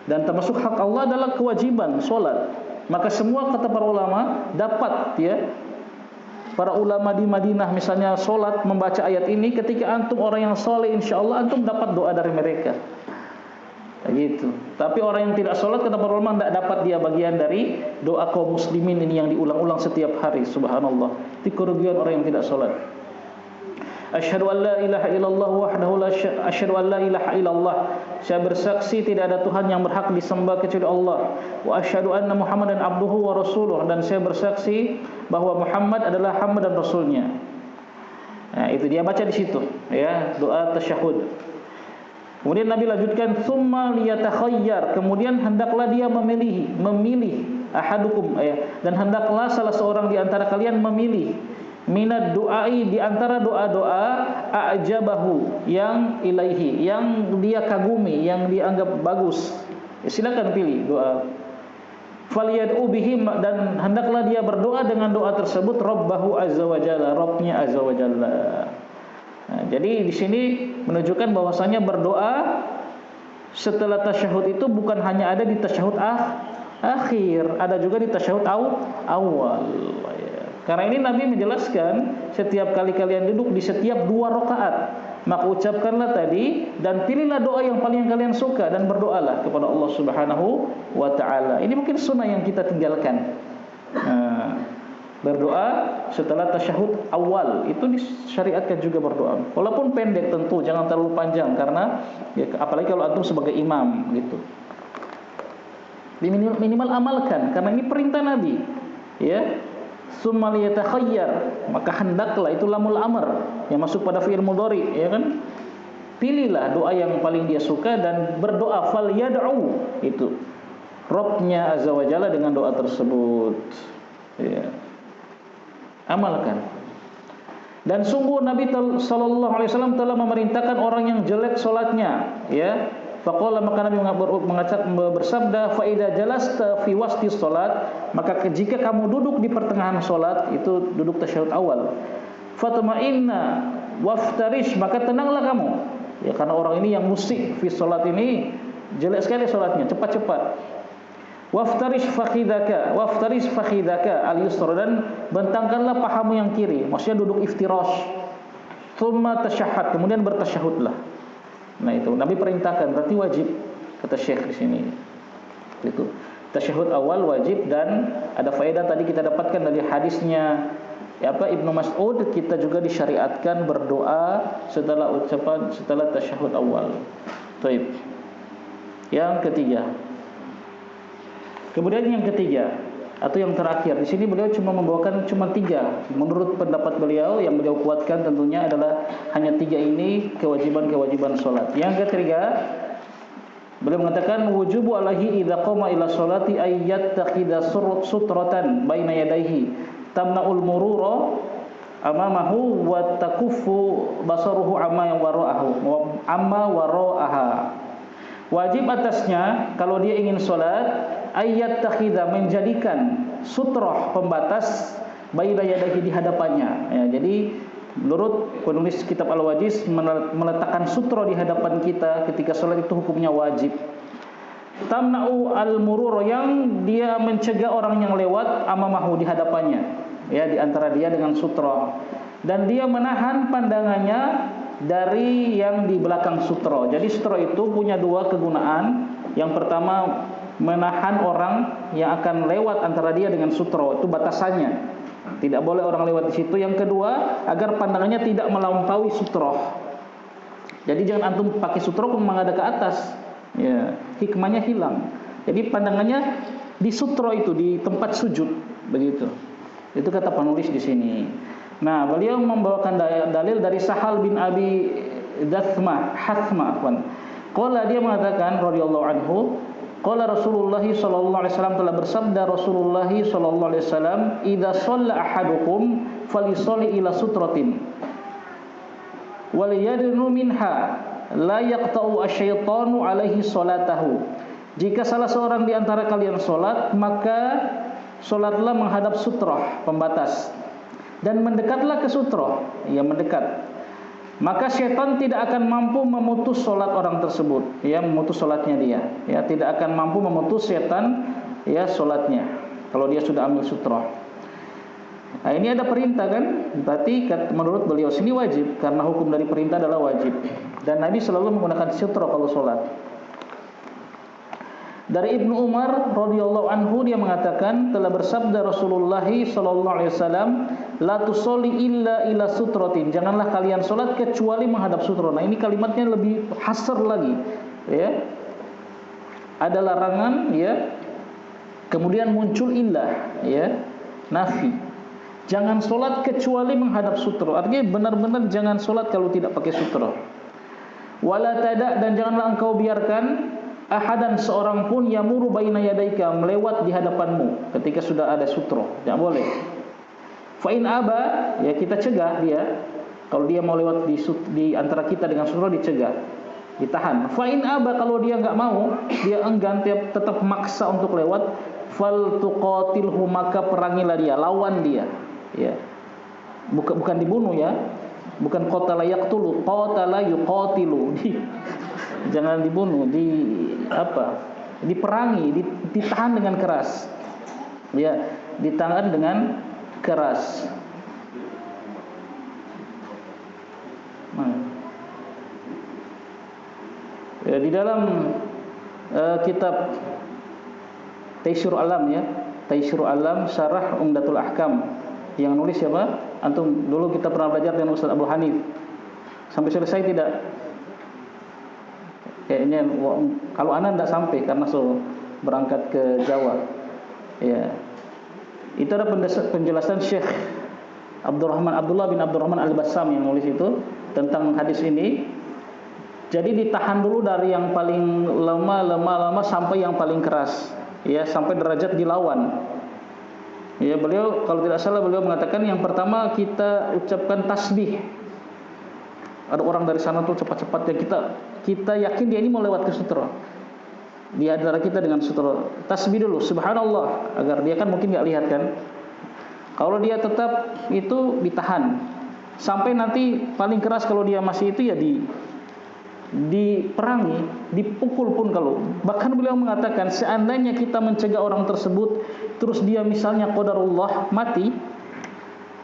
Dan termasuk hak Allah adalah kewajiban sholat. Maka semua kata para ulama dapat, ya, para ulama di Madinah misalnya sholat membaca ayat ini, ketika antum orang yang soleh, insya Allah antum dapat doa dari mereka, gitu. Tapi orang yang tidak sholat, kata para ulama, tidak dapat dia bagian dari doa kaum muslimin ini yang diulang-ulang setiap hari. Subhanallah, itu kerugian orang yang tidak sholat. Asyhadu an la ilaha illallah wahdahu la asyhadu an la ilaha illallah, saya bersaksi tidak ada Tuhan yang berhak disembah kecuali Allah. Wa asyhadu anna Muhammadan abduhu wa rasuluh, dan saya bersaksi bahwa Muhammad adalah hamba dan rasulnya. Nah, itu dia baca di situ, ya, doa tasyahud. Kemudian Nabi lanjutkan, summa liyatakhayyar, kemudian hendaklah dia memilih ahadukum, ya, dan hendaklah salah seorang di antara kalian memilih minad du'ai, di antara doa-doa a'jabahu, yang ilaihi, yang dia kagumi, yang dianggap bagus. Ya, silakan pilih doa. Falyad'u bihim, dan hendaklah dia berdoa dengan doa tersebut, rabbahu azza wa jalla, Rabbnya azza wa jalla. Nah, jadi di sini menunjukkan bahwasanya berdoa setelah tasyahud itu bukan hanya ada di tasyahud akhir, ada juga di tasyahud awal. Ya. Karena ini Nabi menjelaskan, setiap kali kalian duduk di setiap 2 rakaat, maka ucapkanlah tadi dan pilihlah doa yang paling kalian suka dan berdoalah kepada Allah Subhanahu wa taala. Ini mungkin sunnah yang kita tinggalkan. Nah, berdoa setelah tasyahud awal itu disyariatkan juga berdoa, walaupun pendek tentu, jangan terlalu panjang, karena ya, apalagi kalau antum sebagai imam, gitu. Minimal amalkan, karena ini perintah Nabi, ya. Summa liyatakhayyar, maka hendaklah, itu lamul amr yang masuk pada fi'il mudhari, ya kan. Pilihlah doa yang paling dia suka dan berdoa, fal yad'u, itu Rabbnya azza wa jalla dengan doa tersebut, ya. Amalkan. Dan sungguh Nabi sallallahu alaihi wasallam telah memerintahkan orang yang jelek salatnya, ya. Faqala, maka Nabi bersabda, fa idza jalasta fi wasti salat, maka jika kamu duduk di pertengahan salat, itu duduk tasyahud awal, fatma'inna waftarish, maka tenanglah kamu, ya, karena orang ini yang musik fi salat ini jelek sekali salatnya, cepat-cepat. Waftarish fakhidaka al-yusra, dan bentangkanlah pahamu yang kiri, maksudnya duduk iftirash. Tsumma tasyahhad, kemudian bertasyahudlah. Nah, itu Nabi perintahkan, berarti wajib, kata Syekh di sini. Itu tasyahud awal wajib, dan ada faedah tadi kita dapatkan dari hadisnya, ya, apa, Ibnu Mas'ud, kita juga disyariatkan berdoa setelah tasyahud awal. Baik. Yang ketiga. Kemudian yang ketiga atau yang terakhir, di sini beliau cuma membawakan 3. Menurut pendapat beliau yang beliau kuatkan tentunya adalah hanya 3 ini kewajiban-kewajiban salat. Yang ketiga, beliau mengatakan wujubu alaihi idza qama ila sholati ay yattakhidha sutratan baina yadayhi tamna'ul murura amamahu wa takuffu basaruhu amma wara'aha. Wajib atasnya kalau dia ingin sholat, ayat takhidha, menjadikan sutroh, pembatas, baina yadayhi, di hadapannya, ya. Jadi menurut penulis kitab Al-Wajiz, meletakkan sutroh di hadapan kita ketika sholat itu hukumnya wajib. tamna'u al-murur, yang dia mencegah orang yang lewat amamahu, di hadapannya, ya, di antara dia dengan sutra, dan dia menahan pandangannya dari yang di belakang sutra. Jadi sutra itu punya dua kegunaan. Yang pertama, menahan orang yang akan lewat antara dia dengan sutra, itu batasannya. Tidak boleh orang lewat di situ. Yang kedua, agar pandangannya tidak melampaui sutra. Jadi jangan antum pakai sutra pun menghadap ke atas, ya, hikmahnya hilang. Jadi pandangannya di sutra itu, di tempat sujud, begitu. Itu kata penulis di sini. Nah, beliau membawakan dalil dari Sahal bin Abi Hathmah. Qala, dia mengatakan radhiyallahu anhu, qala Rasulullah sallallahu alaihi wasallam, telah bersabda Rasulullah sallallahu alaihi wasallam, idza shalla ahadukum falisalli ila sutratin wal yadnu minha la yaqta'u asyaitanu alaihi salatahu. Jika salah seorang di antara kalian salat, maka salatlah menghadap sutrah, pembatas, dan mendekatlah ke sutrah, ya, mendekat. Maka syaitan tidak akan mampu memutus salat orang tersebut, ya, memutus salatnya dia, ya, tidak akan mampu memutus syaitan, ya, salatnya kalau dia sudah ambil sutrah. Nah, ini ada perintah kan? Berarti menurut beliau sini wajib, karena hukum dari perintah adalah wajib. Dan Nabi selalu menggunakan sutra kalau sholat. Dari Ibnu Umar radhiyallahu anhu, dia mengatakan, telah bersabda Rasulullah sallallahu alaihi wasallam, la tusolli illa ila sutratin, janganlah kalian sholat kecuali menghadap sutra. Nah, ini kalimatnya lebih hasr lagi, ya. Ada larangan, ya. Kemudian muncul illah, ya, nafi. Jangan sholat kecuali menghadap sutra. Artinya benar-benar jangan sholat kalau tidak pakai sutra. Wala tada, dan janganlah engkau biarkan ahadan, seorang pun, yamuru baina yadaika, melewat di hadapanmu ketika sudah ada sutra. Tidak boleh. Fa in aba, ya, kita cegah dia. Kalau dia mau lewat di antara kita dengan sutra, dicegah, ditahan. Fa in aba, kalau dia enggak mau, dia enggan, tetap maksa untuk lewat, fal tuqatilhu, maka perangilah dia, lawan dia, ya. Bukan dibunuh, ya. Bukan qatala yaqtulu, qatala yuqatilu. Jangan dibunuh, diperangi, ditahan dengan keras. Ya, ditahan dengan keras. Ya, di dalam kitab Taisyrul Alam, ya, Taisyrul Alam Syarah Umdatul Ahkam, yang nulis siapa? Antum dulu kita pernah belajar dengan Ustaz Abu Hanif. Sampai selesai tidak? Kayaknya kalau ana tidak sampai karena berangkat ke Jawa. Ya. Itu ada penjelasan Syekh Abdullah bin Abdurrahman Al-Bassam yang nulis itu tentang hadis ini. Jadi ditahan dulu dari yang paling lemah sampai yang paling keras, ya, sampai derajat dilawan. Ya, beliau kalau tidak salah beliau mengatakan yang pertama kita ucapkan tasbih. Ada orang dari sana tuh cepat-cepat, ya, kita yakin dia ini mau lewat ke sutra. Di antara kita dengan sutra, tasbih dulu, subhanallah, agar dia kan mungkin enggak lihat kan. Kalau dia tetap itu ditahan sampai nanti paling keras, kalau dia masih itu ya diperangi, dipukul pun kalau. Bahkan beliau mengatakan seandainya kita mencegah orang tersebut terus dia misalnya qadarullah mati,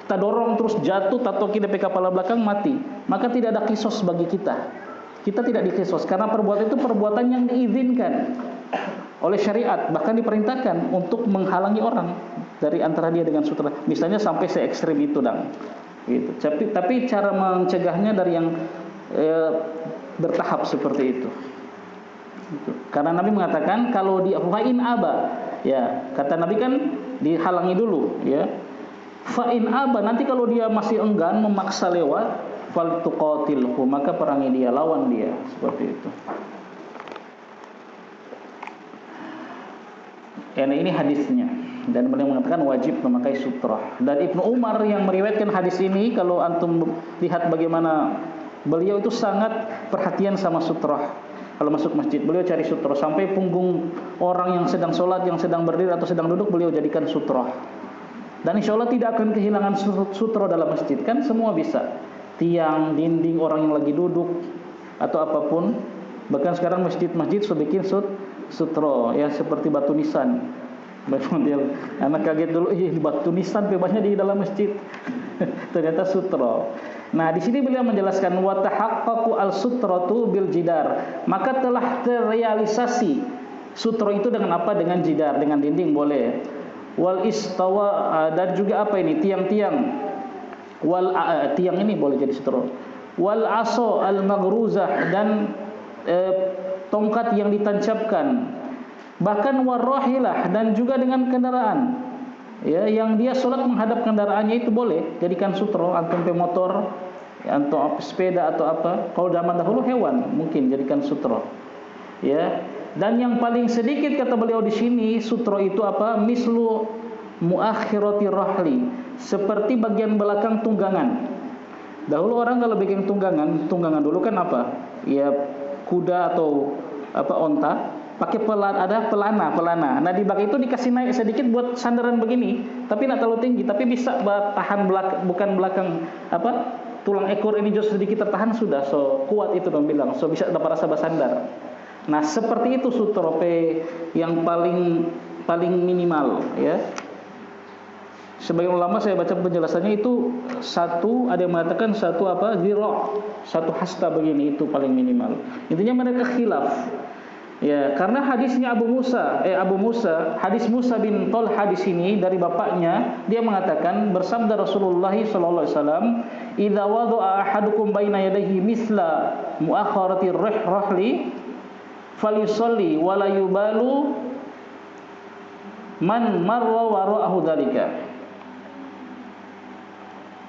kita dorong terus jatuh, tatoki DP kepala belakang mati, maka tidak ada kisos bagi kita. Kita tidak dikisos karena perbuatan itu perbuatan yang diizinkan oleh syariat, bahkan diperintahkan untuk menghalangi orang dari antara dia dengan sutra. Misalnya sampai se ekstrim itu, dang. Gitu. Tapi cara mencegahnya dari yang bertahap seperti itu. Karena Nabi mengatakan kalau di fa'in aba, ya, kata Nabi kan dihalangi dulu, ya. Fa'in aba, nanti kalau dia masih enggan memaksa lewat, fal tuqatilhu, maka perangi dia, lawan dia, seperti itu. Karena ini hadisnya, dan beliau mengatakan wajib memakai sutra. Dan Ibnu Umar yang meriwayatkan hadis ini, kalau antum lihat bagaimana beliau itu sangat perhatian sama sutra. Kalau masuk masjid, beliau cari sutra sampai punggung orang yang sedang sholat, yang sedang berdiri atau sedang duduk, beliau jadikan sutra. Dan insya Allah tidak akan kehilangan sutra dalam masjid. Kan semua bisa, tiang, dinding, orang yang lagi duduk atau apapun. Bahkan sekarang masjid-masjid sudah bikin sutro, ya seperti batu nisan. Model anak kaget dulu, batu nisan bebasnya di dalam masjid. Ternyata sutro. Nah, di sini beliau menjelaskan wa tahaqqaqu al-sutratu bil jidar. Maka telah terrealisasi sutro itu dengan apa? Dengan jidar, dengan dinding boleh. Wal istawa, dan juga apa ini? Tiang-tiang. Tiang ini boleh jadi sutro. Wal aso al-maghruzah, dan tongkat yang ditancapkan. Bahkan warrahilah, dan juga dengan kendaraan, ya, yang dia sholat menghadap kendaraannya itu boleh jadikan sutro. Antum pemotor, atau sepeda atau apa. Kalau zaman dahulu hewan mungkin jadikan sutro, ya. Dan yang paling sedikit kata beliau di sini sutro itu apa? Mislu muakhirati rahli, seperti bagian belakang tunggangan. Dahulu orang kalau bikin tunggangan dulu kan apa? Ya kuda atau apa, onta, pakai pelana. Nah, di bak itu dikasih naik sedikit buat sandaran begini, tapi tidak terlalu tinggi, tapi bisa tahan bukan belakang apa, tulang ekor ini just sedikit tertahan sudah, so kuat itu dong bilang, so bisa dapat rasa bersandar. Nah, seperti itu sutro yang paling minimal, ya. Sebagian ulama saya baca penjelasannya itu ada yang mengatakan satu hasta begini, itu paling minimal. Intinya mereka khilaf. Ya, karena hadisnya Abu Musa, hadis Musa bin Talha di sini dari bapaknya, dia mengatakan bersabda Rasulullah sallallahu alaihi wasallam, "Idza wada'a ahadukum baina yadayhi misla mu'akhkharati rahli falyusalli wa la yubalu man marra wara'ahu dzalika."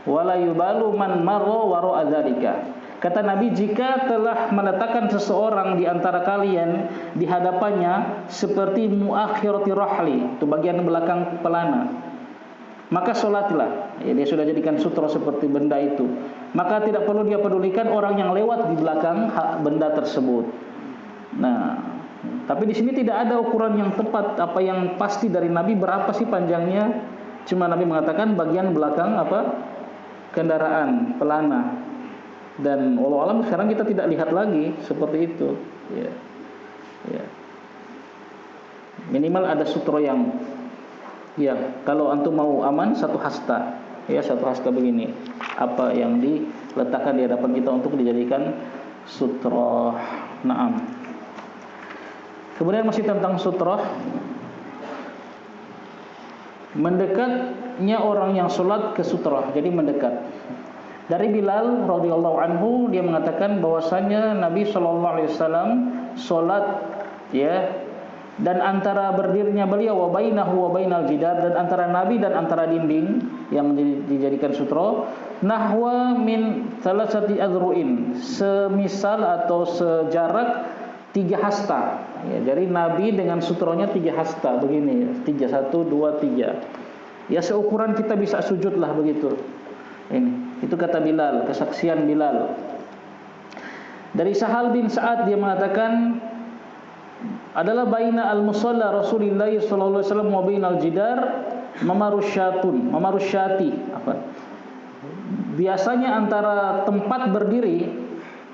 Wala yubalu man marra wara'a dzalika. Kata Nabi, jika telah meletakkan seseorang di antara kalian di hadapannya seperti muakhirati rahli, itu bagian belakang pelana, maka solatlah. Ya, dia sudah jadikan sutra seperti benda itu. Maka tidak perlu dia pedulikan orang yang lewat di belakang benda tersebut. Nah, tapi di sini tidak ada ukuran yang tepat, apa yang pasti dari Nabi berapa sih panjangnya. Cuma Nabi mengatakan bagian belakang kendaraan, pelana. Dan wallahu alam sekarang kita tidak lihat lagi seperti itu, ya. Ya. Minimal ada sutro yang, ya, kalau antum mau aman satu hasta begini, apa yang diletakkan di hadapan kita untuk dijadikan sutro. Naam. Kemudian masih tentang sutro, mendekatnya orang yang sholat ke sutro, jadi mendekat. Dari Bilal radhiyallahu anhu, dia mengatakan bahwasanya Nabi sallallahu alaihi wasallam salat, ya, dan antara berdirinya beliau wa bainahu wa bainal jidar, dan antara Nabi dan antara dinding yang dijadikan sutro, nahwa min thalathati adru'in, semisal atau sejarak 3 hasta. Ya, jadi Nabi dengan sutronya 3 hasta begini, 3, 1, 2, 3. Ya, seukuran kita bisa sujud lah begitu. Itu kata Bilal, kesaksian Bilal. Dari Sahal bin Sa'ad, dia mengatakan adalah baina al-musalla Rasulullah sallallahu alaihi wasallam wa bainal jidar mamarusyati. Biasanya antara tempat berdiri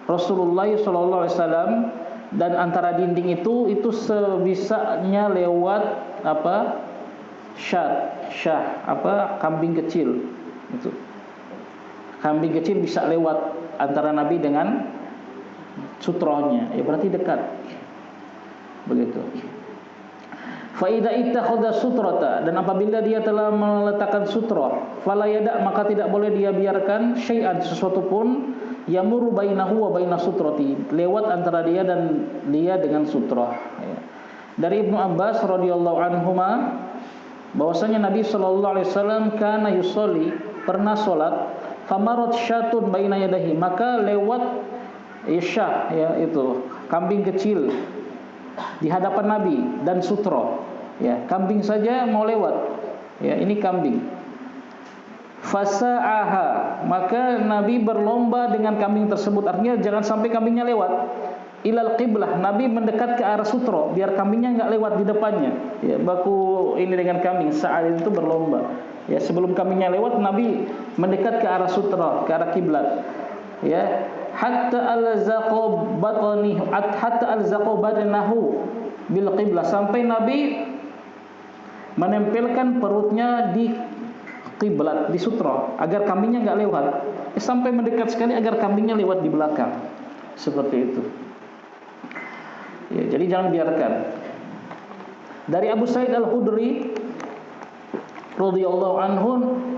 Rasulullah sallallahu alaihi wasallam dan antara dinding itu sebisanya lewat kambing kecil. Itu kambing kecil bisa lewat antara Nabi dengan sutronya, ya berarti dekat. Begitu. Fa idza ittakhadha sutrata, dan apabila dia telah meletakkan sutro, fala yada, maka tidak boleh dia biarkan syai'an, sesuatu pun, yamuru bainahu wa baina sutrati, lewat antara dia dengan sutro, ya. Dari Ibnu Abbas radhiyallahu anhuma, bahwasanya Nabi sallallahu alaihi wasallam kana yusolli, pernah salat, famarat syatun baina yadahi, maka lewat syah, ya, itu kambing kecil di hadapan Nabi dan sutro, ya, kambing saja mau lewat, ya, ini kambing. Fasa'aha, maka Nabi berlomba dengan kambing tersebut, artinya jangan sampai kambingnya lewat. Ilal qiblah, Nabi mendekat ke arah sutro biar kambingnya enggak lewat di depannya, ya, baku ini dengan kambing saat itu berlomba. Ya, sebelum kambingnya lewat, Nabi mendekat ke arah sutra, ke arah kiblat. Ya, hatta alzaqo badnahu, bil qiblah, sampai Nabi menempelkan perutnya di kiblat, di sutra, agar kambingnya enggak lewat. Sampai mendekat sekali agar kambingnya lewat di belakang. Seperti itu. Ya, jadi jangan biarkan. Dari Abu Sa'id Al-Khudri radhiyallahu anhu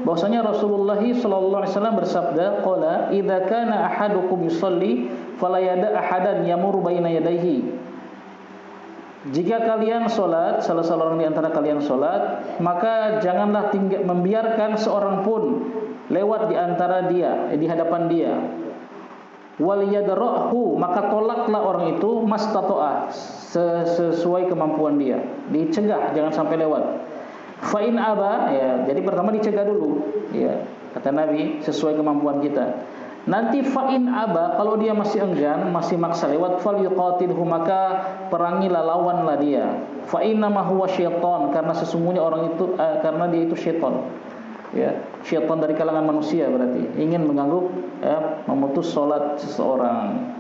bahwasanya Rasulullah sallallahu alaihi wasallam bersabda, qala idza kana ahadukum yusalli fala yada ahadan yamur baina yadayhi. Jika kalian salat, salah seorang di antara kalian salat, maka janganlah membiarkan seorang pun lewat di antara dia, di hadapan dia. Wal yadrahu, maka tolaklah orang itu mastato'a, sesuai kemampuan dia. Dicegah jangan sampai lewat. Fa in aba, ya, jadi pertama dicegah dulu, ya, kata Nabi, sesuai kemampuan kita. Nanti fa in aba, kalau dia masih enggan, masih maksa lewat, fal yuqatilhu, maka perangilah, lawanlah dia. Fa inna ma huwa syaitan, karena sesungguhnya orang itu karena dia itu syaitan. Ya, syaitan dari kalangan manusia, berarti ingin mengganggu, ya, memutus salat seseorang.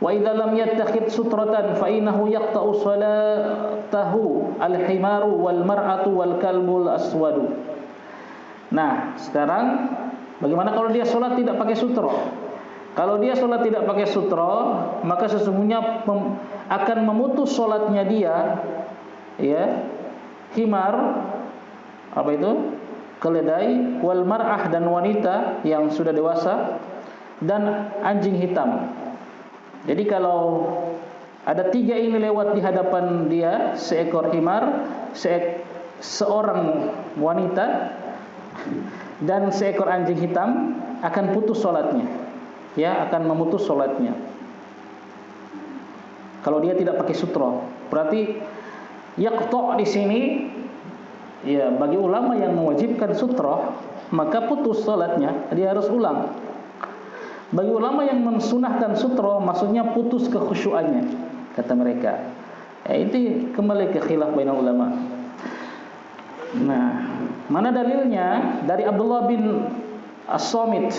Wa idza lam yattakhid sutratan fa innahu yaqta'u salatahu al-himaru wal mar'atu wal kalbul aswadu. Nah, sekarang bagaimana kalau dia salat tidak pakai sutra? Kalau dia salat tidak pakai sutra, maka sesungguhnya akan memutus salatnya dia, ya, himar, apa itu? Keledai, wal mar'ah, dan wanita yang sudah dewasa, dan anjing hitam. Jadi kalau ada 3 ini lewat di hadapan dia, seekor himar, seorang wanita, dan seekor anjing hitam, akan putus salatnya. Ya, akan memutus salatnya. Kalau dia tidak pakai sutra. Berarti yaqta' di sini, ya, bagi ulama yang mewajibkan sutra, maka putus salatnya, dia harus ulang. Bagi ulama yang mensunahkan sutra, maksudnya putus kekhusyuannya, kata mereka. Ya, itu kembali ke khilaf bainal ulama. Nah, mana dalilnya? Dari Abdullah bin As-Samit,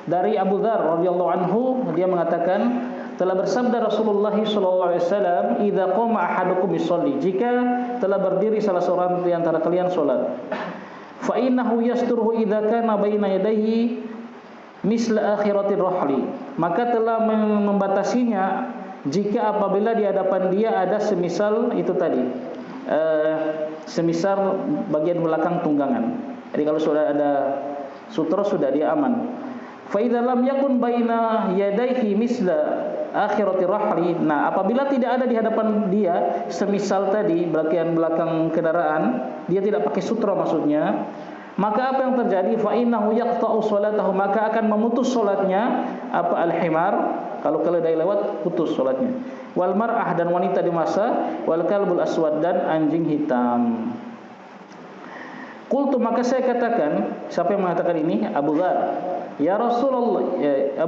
dari Abu Dzar radhiyallahu anhu, dia mengatakan, telah bersabda Rasulullah sallallahu alaihi wasallam, "Idza qama ahadukum yusalli," jika telah berdiri salah seorang di antara kalian salat, "fa innahu yasturuhu idza kana baina yadayhi misla akhiratir rahli," maka telah membatasinya jika apabila di hadapan dia ada semisal itu tadi, semisal bagian belakang tunggangan. Jadi kalau sudah ada sutra, sudah dia aman. Fa idza lam yakun baina yadayhi misla akhiratir rahli, nah apabila tidak ada di hadapan dia semisal tadi bagian belakang kendaraan, dia tidak pakai sutra maksudnya, maka apa yang terjadi? Fa innahu yaqta'u salatahu, maka akan memutus salatnya apa al-himar, kalau keledai lewat putus salatnya, wal mar'ah, dan wanita di masa, wal kalbul aswad, dan anjing hitam. Qultu, maka saya katakan, siapa yang mengatakan ini? Abu Dzar. Ya Rasulullah,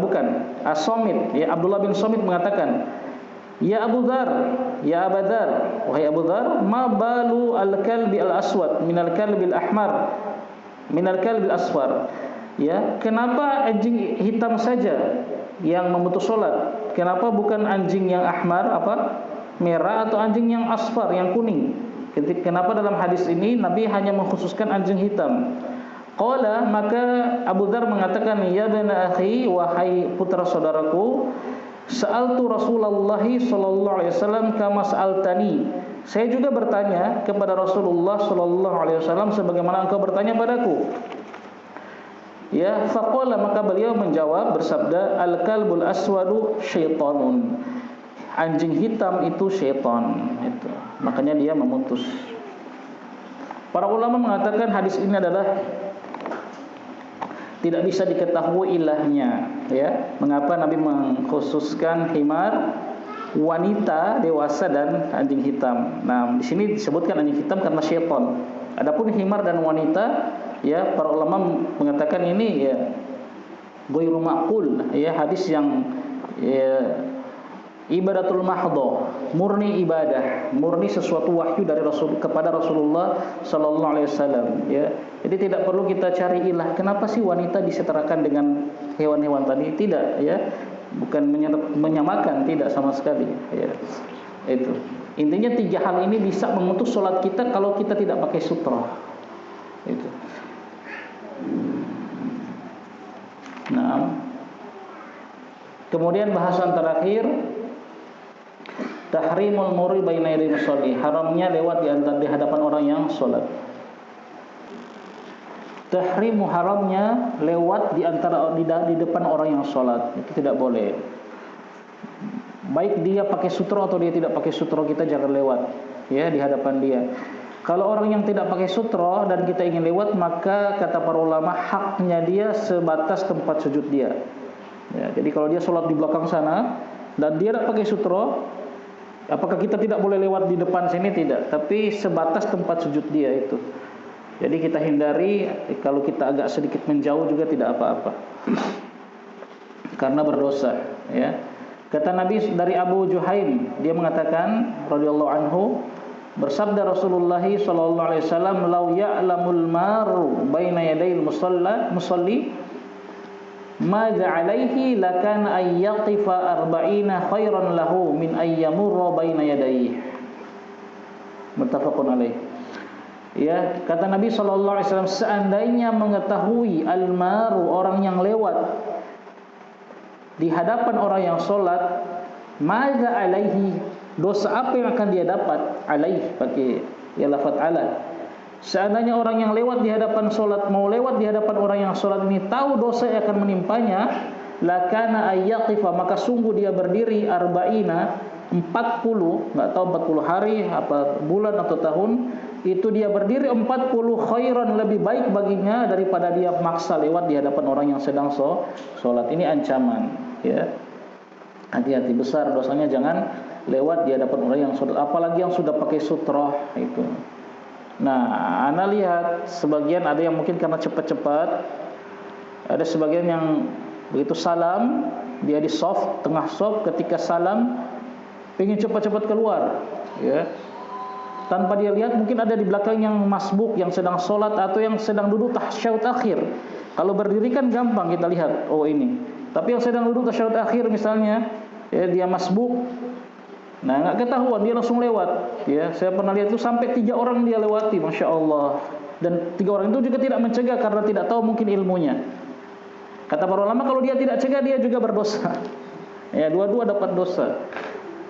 bukan, As-Samit, ya, Abdullah bin Samit mengatakan, ya Abu Dzar, ya Abu Dzar, wahai Abu Dzar, ma balu al-kalbi al-aswad minal kalbi al-ahmar minal kalbi al-asfar. Ya, kenapa anjing hitam saja yang memutus salat? Kenapa bukan anjing yang ahmar, apa? Merah, atau anjing yang asfar, yang kuning? Kenapa dalam hadis ini Nabi hanya mengkhususkan anjing hitam? Qala, maka Abu Dzar mengatakan, ya bana akhi, wahai putra saudaraku, sa'altu Rasulullah sallallahu alaihi wasallam kama sa'altani. Saya juga bertanya kepada Rasulullah sallallahu alaihi wasallam sebagaimana engkau bertanya padaku. Ya, faqala, maka beliau menjawab bersabda, al-kalbul aswadu syaitanun. Anjing hitam itu syaitan. Itu. Makanya dia memutus. Para ulama mengatakan hadis ini adalah tidak bisa diketahui ilahnya, ya. Mengapa Nabi mengkhususkan himar, wanita dewasa, dan anjing hitam? Nah, di sini disebutkan anjing hitam karena syaitan. Adapun himar dan wanita, ya, para ulama mengatakan ini, ya, ghairu ma'qul, ya, hadis yang, ya, ibadatul mahdhah, murni ibadah, murni sesuatu wahyu dari Rasul kepada Rasulullah sallallahu alaihi wasallam, ya. Jadi tidak perlu kita cari ilah. Kenapa sih wanita disetarakan dengan hewan-hewan tadi? Tidak, ya. Bukan menyamakan, tidak sama sekali, ya. Itu. Intinya 3 hal ini bisa memutus sholat kita kalau kita tidak pakai sutra. Itu. Nah, kemudian bahasan terakhir, tahrimul murri baina yaday musalli, haramnya lewat di hadapan orang yang sholat. Tahrimu, haramnya lewat di depan orang yang sholat, itu tidak boleh. Baik dia pakai sutra atau dia tidak pakai sutra, kita jangan lewat ya di hadapan dia. Kalau orang yang tidak pakai sutra dan kita ingin lewat, maka kata para ulama haknya dia sebatas tempat sujud dia. Ya, jadi kalau dia sholat di belakang sana dan dia tidak pakai sutra, apakah kita tidak boleh lewat di depan sini? Tidak, tapi sebatas tempat sujud dia itu. Jadi kita hindari, kalau kita agak sedikit menjauh juga tidak apa-apa, karena berdosa. Ya, kata Nabi dari Abu Juhaim, dia mengatakan radhiyallahu anhu, bersabda Rasulullah sallallahu alaihi wasallam, "Lau ya'lamul maru baina yadayil musalli ma ja'alaihi lakana ay yaqifa arba'ina khairan lahu min ay yamurra baina yadayhi." Muttafaqun alaih. Ya, kata Nabi sallallahu alaihi wasallam, seandainya mengetahui al-maru, orang yang lewat di hadapan orang yang sholat, maza alaihi, dosa apa yang akan dia dapat? Alaih pakai ya lafaz ala. Seandainya orang yang lewat di hadapan sholat, mau lewat di hadapan orang yang sholat ini, tahu dosa yang akan menimpanya, lakana ayyaqifa, maka sungguh dia berdiri arba'ina, 40, enggak tahu 40 hari apa bulan atau tahun, itu dia berdiri 40 khairan, lebih baik baginya daripada dia maksa lewat di hadapan orang yang sedang sholat. Ini ancaman, ya. Hati-hati, besar dosanya, jangan lewat di hadapan orang yang sholat, apalagi yang sudah pakai sutra itu. Nah, ana lihat sebagian ada yang mungkin karena cepat-cepat, ada sebagian yang begitu salam, dia di soft, tengah soft, ketika salam pengen cepat-cepat keluar, ya. Tanpa dia lihat mungkin ada di belakang yang masbuk, yang sedang sholat atau yang sedang duduk tasyahud akhir. Kalau berdiri kan gampang kita lihat, oh ini. Tapi yang sedang duduk tasyahud akhir misalnya, ya, dia masbuk, nah nggak ketahuan, dia langsung lewat. Ya, saya pernah lihat itu sampai 3 orang dia lewati, masya Allah. Dan 3 orang itu juga tidak mencegah karena tidak tahu mungkin ilmunya. Kata para ulama, kalau dia tidak cegah dia juga berdosa. Ya, dua-dua dapat dosa.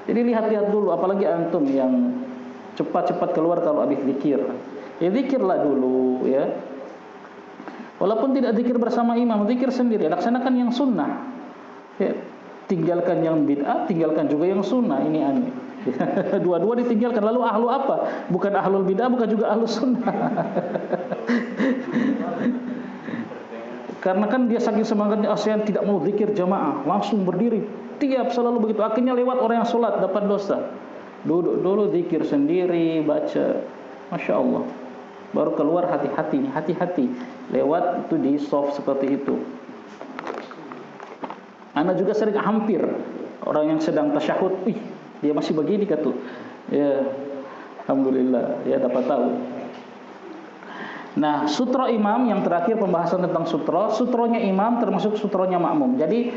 Jadi lihat-lihat dulu, apalagi antum yang cepat-cepat keluar kalau habis zikir. Ya zikirlah dulu, ya. Walaupun tidak zikir bersama imam, zikir sendiri, laksanakan yang sunnah. Ya, tinggalkan yang bid'ah, tinggalkan juga yang sunnah. Ini aneh. Dua-dua ditinggalkan. Lalu ahlu apa? Bukan ahlul bid'ah, bukan juga ahlu sunnah. Karena kan dia saking semangatnya, saya tidak mau zikir jamaah, langsung berdiri. Tiap selalu begitu. Akhirnya lewat orang yang sholat dapat dosa. Duduk dulu, zikir sendiri, baca, masya Allah. Baru keluar hati-hati lewat itu di soft seperti itu. Ana juga sering hampir orang yang sedang tasyahud, dia masih begini kata. Ya, alhamdulillah, ya dapat tahu. Nah, sutra imam yang terakhir, pembahasan tentang sutra. Sutronya imam termasuk sutronya makmum. Jadi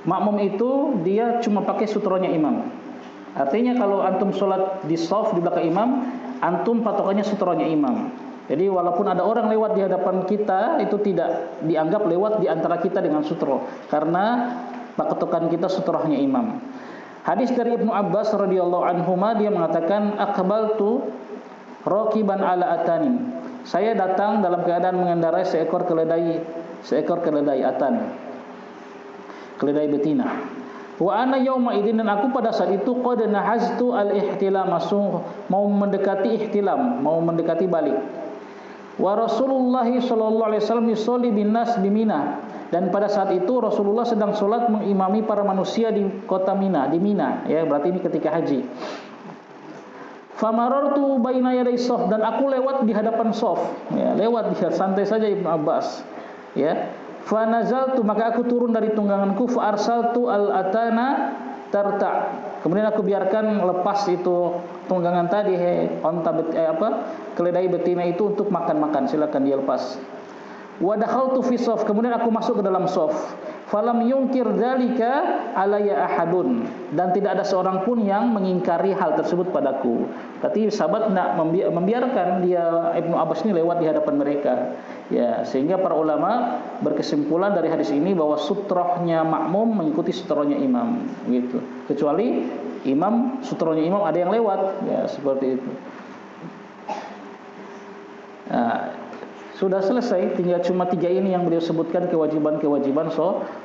makmum itu dia cuma pakai sutronya imam. Artinya kalau antum sholat di shaf di belakang imam, antum patokannya sutronya imam. Jadi walaupun ada orang lewat di hadapan kita, itu tidak dianggap lewat di antara kita dengan sutro, karena patokan kita sutrohnya imam. Hadis dari Ibnu Abbas radhiyallahu anhuma, dia mengatakan, aqbaltu raqiban ala atanin. Saya datang dalam keadaan mengendarai seekor keledai atan, keledai betina. Wa ana yauma idzin, dan aku pada saat itu qad nahaztu al-ihtilam, mau mendekati ihtilam, mau mendekati balik. Wa Rasulullah sallallahu alaihi wasallam yusolli bin nas di Mina, dan pada saat itu Rasulullah sedang sholat mengimami para manusia di kota Mina, di Mina, ya, berarti ini ketika haji. Famarartu baina yaday shaf, dan aku lewat di hadapan shaf, ya, lewat dia santai saja Ibnu Abbas, ya. Fa nazaltu, maka aku turun dari tungganganku, fa arsaltu al-atana tarta, kemudian aku biarkan lepas itu tunggangan tadi, keledai betina itu untuk makan-makan, silakan dia lepas. Wa dakhaltu fi shaf, kemudian aku masuk ke dalam shaf. falam yungkir dzalika alayya ahadun, dan tidak ada seorang pun yang mengingkari hal tersebut padaku. Berarti sahabat nak membiarkan dia Ibnu Abbas ini lewat di hadapan mereka. Ya, sehingga para ulama berkesimpulan dari hadis ini bahwa sutrohnya makmum mengikuti sutrohnya imam, gitu. Kecuali imam, sutrohnya imam ada yang lewat, ya seperti itu. Nah, sudah selesai, tinggal cuma 3 ini yang beliau sebutkan, kewajiban-kewajiban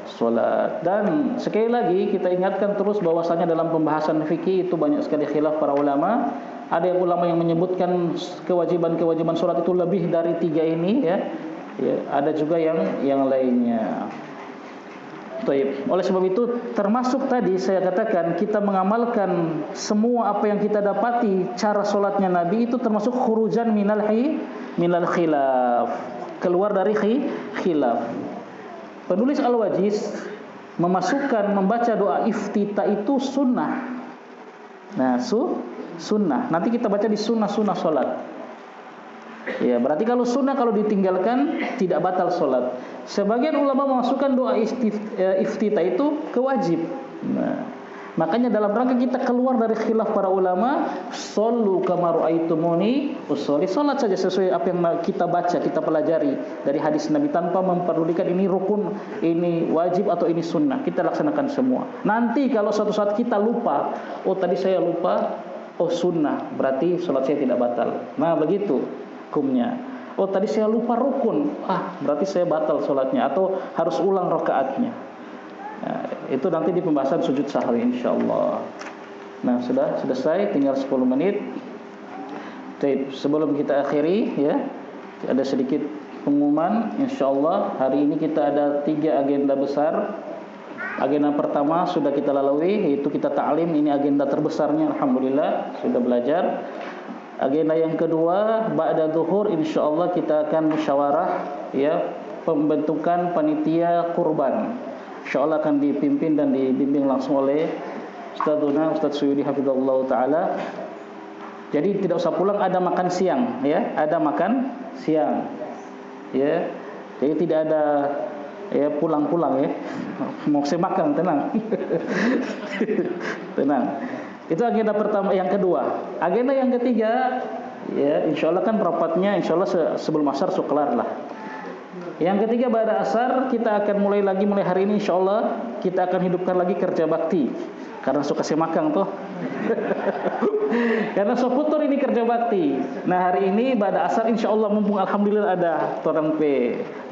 sholat. Dan sekali lagi kita ingatkan terus bahwasanya dalam pembahasan fikih itu banyak sekali khilaf para ulama. Ada yang ulama yang menyebutkan kewajiban-kewajiban sholat itu lebih dari 3 ini, ya. Ada juga yang lainnya. Baik. Oleh sebab itu termasuk tadi saya katakan kita mengamalkan semua apa yang kita dapati cara sholatnya Nabi itu termasuk khurujan minal khilaf, keluar dari khilaf. Penulis Al-Wajiz memasukkan membaca doa iftitah itu sunnah. Nah, sunnah. Nanti kita baca di sunnah sholat. Ya, berarti kalau sunnah kalau ditinggalkan tidak batal sholat. Sebagian ulama memasukkan doa iftitah itu kewajib. Nah, makanya dalam rangka kita keluar dari khilaf para ulama, shollu kama ra'aitumuni usolli, salat saja sesuai apa yang kita baca, kita pelajari dari hadis Nabi tanpa memperdulikan ini rukun, ini wajib atau ini sunnah. Kita laksanakan semua. Nanti kalau suatu saat kita lupa, oh tadi saya lupa, oh sunnah, berarti salat saya tidak batal. Nah, begitu hukumnya. Oh tadi saya lupa rukun, berarti saya batal sholatnya atau harus ulang rakaatnya. Nah, itu nanti di pembahasan sujud sahwi insyaallah. Nah, sudah selesai, tinggal 10 menit. Baik, sebelum kita akhiri, ya, ada sedikit pengumuman. Insyaallah hari ini kita ada 3 agenda besar. Agenda pertama sudah kita lalui, yaitu kita ta'lim. Ini agenda terbesarnya, alhamdulillah sudah belajar. Agenda yang kedua, ba'da zuhur insyaallah kita akan musyawarah, ya, pembentukan panitia kurban. Insyaallah akan dipimpin dan dibimbing langsung oleh Ustaz Suyudi hafizallahu taala. Jadi tidak usah pulang, ada makan siang, ya, ada makan siang. Ya. Jadi tidak ada ya pulang-pulang, ya. Mau saya makan, tenang. Tenang. Itu agenda pertama. Yang kedua, agenda yang ketiga, ya, insyaallah kan rapatnya insyaallah sebelum asar kelar lah. Yang ketiga pada asar kita akan mulai hari ini insyaallah kita akan hidupkan lagi kerja bakti. Karena suka semakang tuh. Karena soputur ini kerja bakti. Nah, hari ini pada asar insyaallah mumpung alhamdulillah ada orang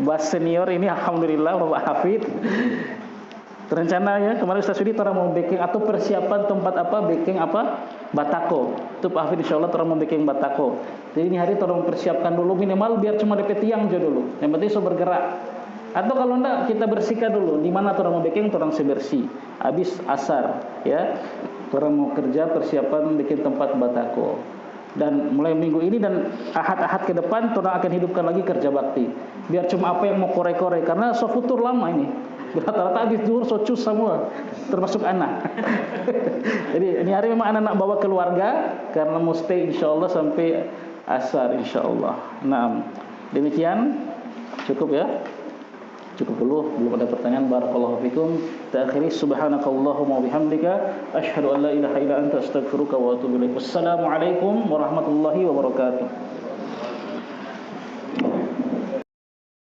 bas senior ini alhamdulillah Bapak Hafid. Rencana ya kemarin Ustaz Sudi orang mau baking atau persiapan tempat baking batako. Itu Pak Hafid insyaallah orang mau baking batako. Jadi ini hari orang persiapkan dulu minimal biar cuma DP tiang aja dulu. Yang penting so bergerak. Atau kalau enggak kita bersihkan dulu di mana orang mau baking orang sebersih. Habis asar ya. Orang mau kerja persiapan bikin tempat batako. Dan mulai minggu ini dan ahad-ahad ke depan orang akan hidupkan lagi kerja bakti. Biar cuma apa yang mau korek-korek karena so futur lama ini. Rata-rata habis zuhur so cus semua, termasuk anak. Jadi ini hari memang anak-anak bawa keluarga karena mau stay insyaallah sampai asar insyaallah. Nah, demikian cukup ya. Cukup dulu, belum ada pertanyaan. Barakallahu fikum. Ta'akhiri subhanakallahumma wa bihamdika asyhadu an la ilaha illa anta astaghfiruka wa atubu ilaik. Wassalamualaikum warahmatullahi wabarakatuh.